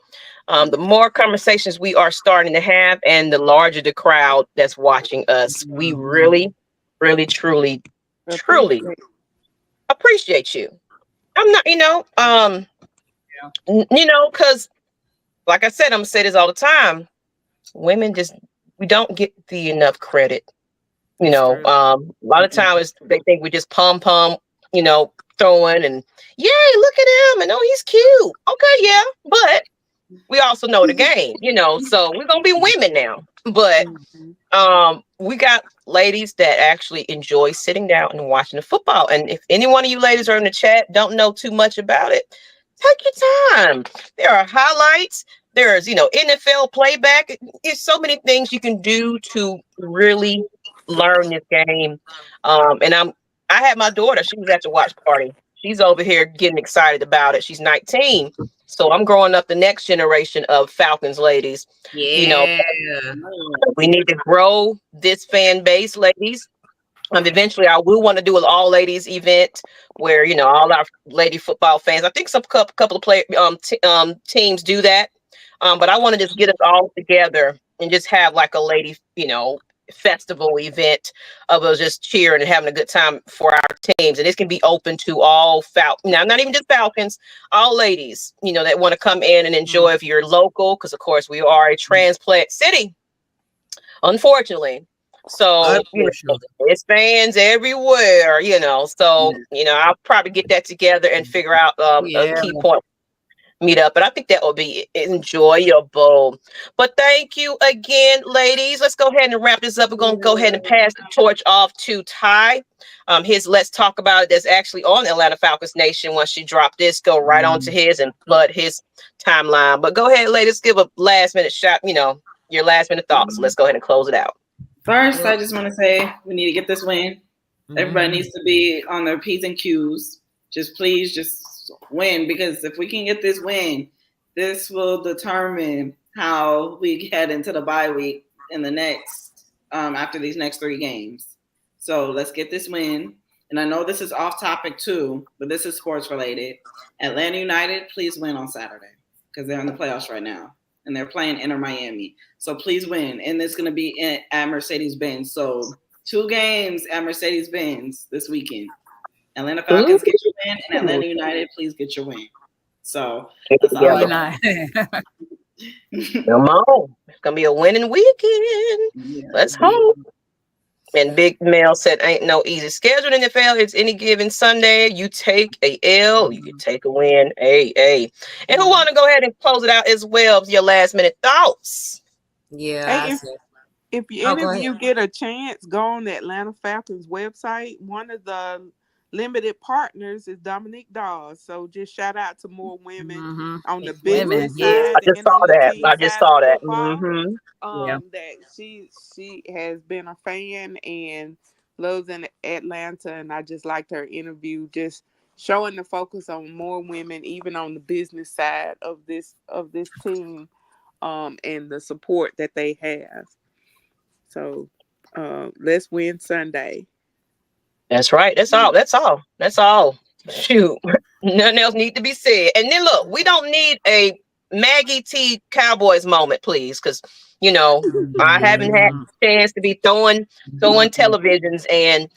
The more conversations we are starting to have and the larger the crowd that's watching us. We really, really, truly appreciate you. I'm not, you know, you know, because like I said, I'm gonna say this all the time. Women we don't get the enough credit. You know, a lot of times they think we just pum, you know, throwing and yay, look at him. And oh, he's cute. Okay, yeah, but we also know the game, you know, so we're gonna be women now. But we got ladies that actually enjoy sitting down and watching the football. And if any one of you ladies are in the chat, don't know too much about it, take your time. There are highlights. There's, you know, NFL playback. There's so many things you can do to really learn this game. And I had my daughter. She was at the watch party. She's over here getting excited about it. She's 19. So I'm growing up the next generation of Falcons ladies. Yeah. You know, we need to grow this fan base, ladies. Eventually, I will want to do an all ladies event where, you know, all our lady football fans. I think some couple of teams do that, but I want to just get us all together and just have like a lady, you know, festival event of us just cheering and having a good time for our teams. And this can be open to all now, not even just Falcons, all ladies, you know, that want to come in and enjoy if you're local, because of course we are a transplant city, unfortunately. So you know, it's fans everywhere, you know. So you know, I'll probably get that together and figure out a key point. meet up. But I think that will be enjoyable. But thank you again, ladies. Let's go ahead and wrap this up. We're going to go ahead and pass the torch off to Ty. His Let's Talk About It that's actually on Atlanta Falcons Nation. Once she dropped this, go right on to his and flood his timeline. But go ahead, ladies, give a last minute shot, your last minute thoughts. Let's go ahead and close it out. First, I just want to say we need to get this win. Everybody needs to be on their P's and Q's. Please win, because if we can get this win, this will determine how we head into the bye week in the next after these next 3 games. So let's get this win. And I know this is off topic too, but this is sports related. Atlanta United, please win on Saturday because they're in the playoffs right now and they're playing Inter Miami. So please win. And it's going to be at Mercedes-Benz. So 2 games at Mercedes-Benz this weekend. Atlanta Falcons get your win, and Atlanta United, please get your win. So that's all I Come on. It's going to be a winning weekend. Yeah. Let's hope. And Big Mel said, ain't no easy schedule in the NFL. It's any given Sunday. You take a L, you can take a win. And who want to go ahead and close it out as well? Your last minute thoughts. Yeah. Hey, if any of you get a chance, go on the Atlanta Falcons website. One of the limited partners is Dominique Dawes. So just shout out to more women on the business side. I just saw that. That she has been a fan and loves in Atlanta, and I just liked her interview, just showing the focus on more women, even on the business side of this team, and the support that they have. So let's win Sunday. That's right. That's all. Shoot. Nothing else need to be said. And then look, we don't need a Maggie T Cowboys moment, please, because I haven't had a chance to be throwing televisions and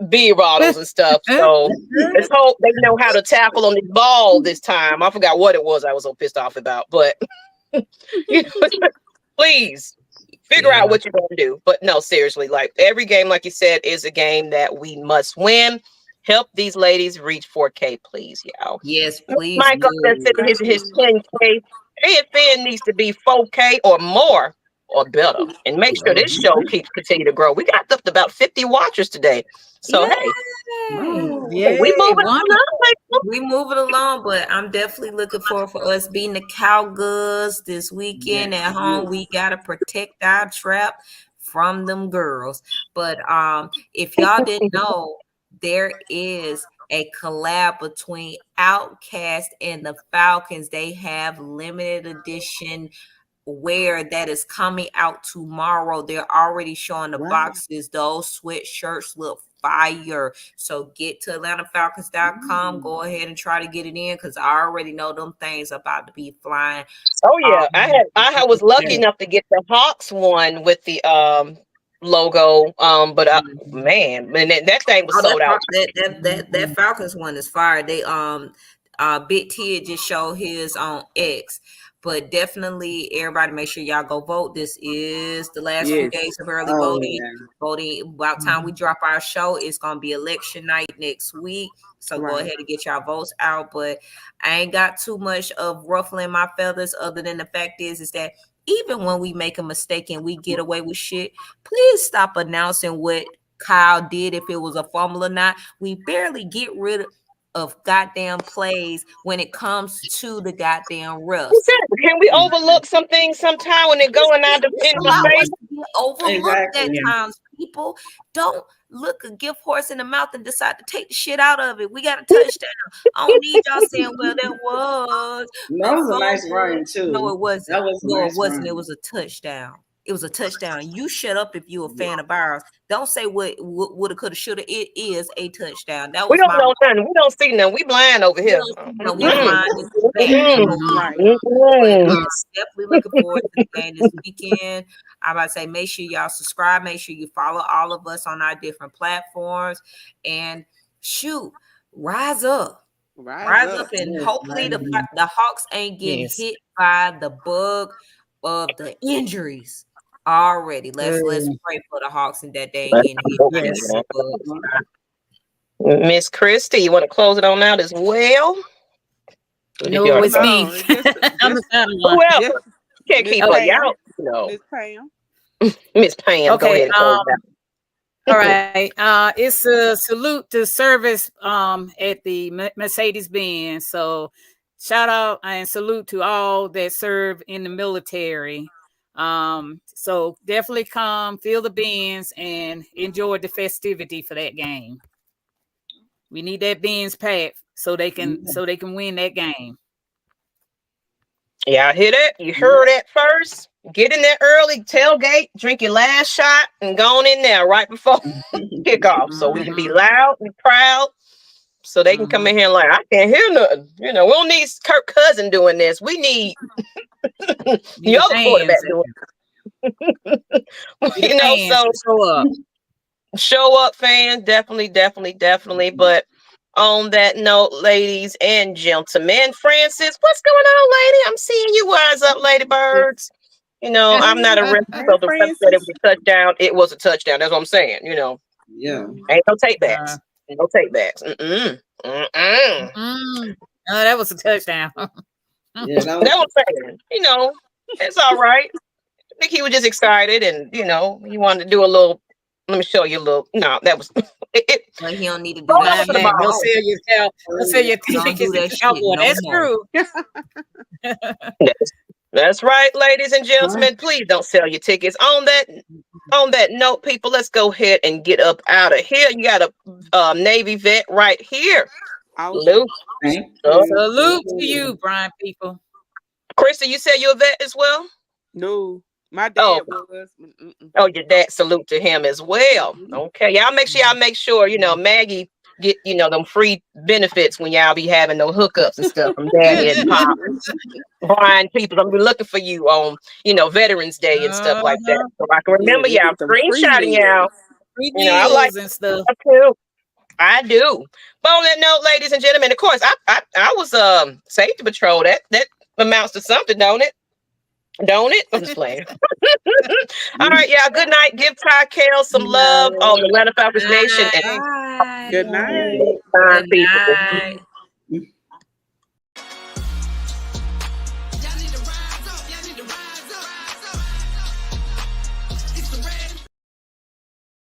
B-rottles and stuff. So let's hope they know how to tackle on the ball this time. I forgot what it was I was so pissed off about, but please. Figure out what you're going to do. But no, seriously, like every game, like you said, is a game that we must win. Help these ladies reach 4K, please, y'all. Yes, please. Michael said his 10K. AFN needs to be 4K or more or better. And make sure this show keeps continue to grow. We got up to about 50 watchers today. So, we moving along, but I'm definitely looking forward for us beating the Cowgirls this weekend at home. We got to protect our trap from them girls. But if y'all didn't know, there is a collab between Outkast and the Falcons. They have limited edition wear that is coming out tomorrow. They're already showing the boxes. Those sweatshirts look fire. So get to AtlantaFalcons.com. Go ahead and try to get it in because I already know them things about to be flying. Oh yeah, I was lucky enough to get the Hawks one with the logo. But man, that thing was sold out. That Falcons one is fire. They Big T just showed his on X. But definitely, everybody, make sure y'all go vote. This is the last few days of early voting. Voting about time we drop our show. It's gonna be election night next week. So go ahead and get y'all votes out. But I ain't got too much of ruffling my feathers, other than the fact is that even when we make a mistake and we get away with shit, please stop announcing what Kyle did, if it was a fumble or not. We barely get rid of goddamn plays when it comes to the goddamn refs. Can we overlook some things sometime when they're going out in the face? Overlooked at times. People don't look a gift horse in the mouth and decide to take the shit out of it. We got a touchdown. I don't need y'all saying, well, that was. That was a nice run, too. No, it wasn't. It wasn't. It was a touchdown. It was a touchdown. You shut up if you're a fan of ours. Don't say what woulda, coulda, shoulda. It is a touchdown. That was we don't know nothing. We don't see nothing. We blind over here. No, we blind. Definitely looking forward to the game this weekend. I'm about to say, make sure y'all subscribe. Make sure you follow all of us on our different platforms. And shoot, rise up. Rise up. And hopefully the Hawks ain't getting hit by the bug of the injuries. Already, let's pray for the Hawks and that they ain't getting hit. Miss Christy, you want to close it on out as well? No, it's me. I'm the kind of one. Who else? Can't keep up, y'all. No. Miss Pam. Miss Pam, go ahead and close out. All right. It's a salute to service at the Mercedes-Benz. So shout out and salute to all that serve in the military. So definitely come, feel the Benz, and enjoy the festivity for that game. We need that Benz packed so they can win that game. Yeah, I hear that. You heard that first. Get in there early, tailgate, drink your last shot, and go on in there right before kickoff, so we can be loud and proud. So they can come in here like, I can't hear nothing. You know, we don't need Kirk Cousins doing this. We need the other quarterback doing it. You know, so show up, fans. Definitely. But on that note, ladies and gentlemen, Francis, what's going on, lady? I'm seeing you wise up, lady birds. You know, I'm not a ref, so the ref said it was a touchdown. It was a touchdown. That's what I'm saying. You know, ain't no take backs. No take backs. No, that was a touchdown. That was saying. You know, it's all right. I think he was just excited, and you know, he wanted to do a little. Let me show you a little. No, that was. Like he don't need to do that. Don't sell your tickets. That's true. That's right, ladies and gentlemen. Please don't sell your tickets. On that note, people, let's go ahead and get up out of here. You got a Navy vet right here. Salute. Salute to you, Brian people. Krista, you said you're a vet as well? No, my dad was. Oh, your dad. Salute to him as well. Okay, y'all make sure you know Maggie get them free benefits when y'all be having no hookups and stuff from Daddy and Pop. Brian, people, I'm looking for you on Veterans Day and stuff like that. So I can remember y'all screenshotting y'all. I like and stuff. I do. But on that note, ladies and gentlemen, of course, I was safety patrol. That amounts to something, don't it? I'm just playing. All right, y'all. Good night. Give Ty Kale some love on the Atlanta Falcons Nation. Good night. Bye, people.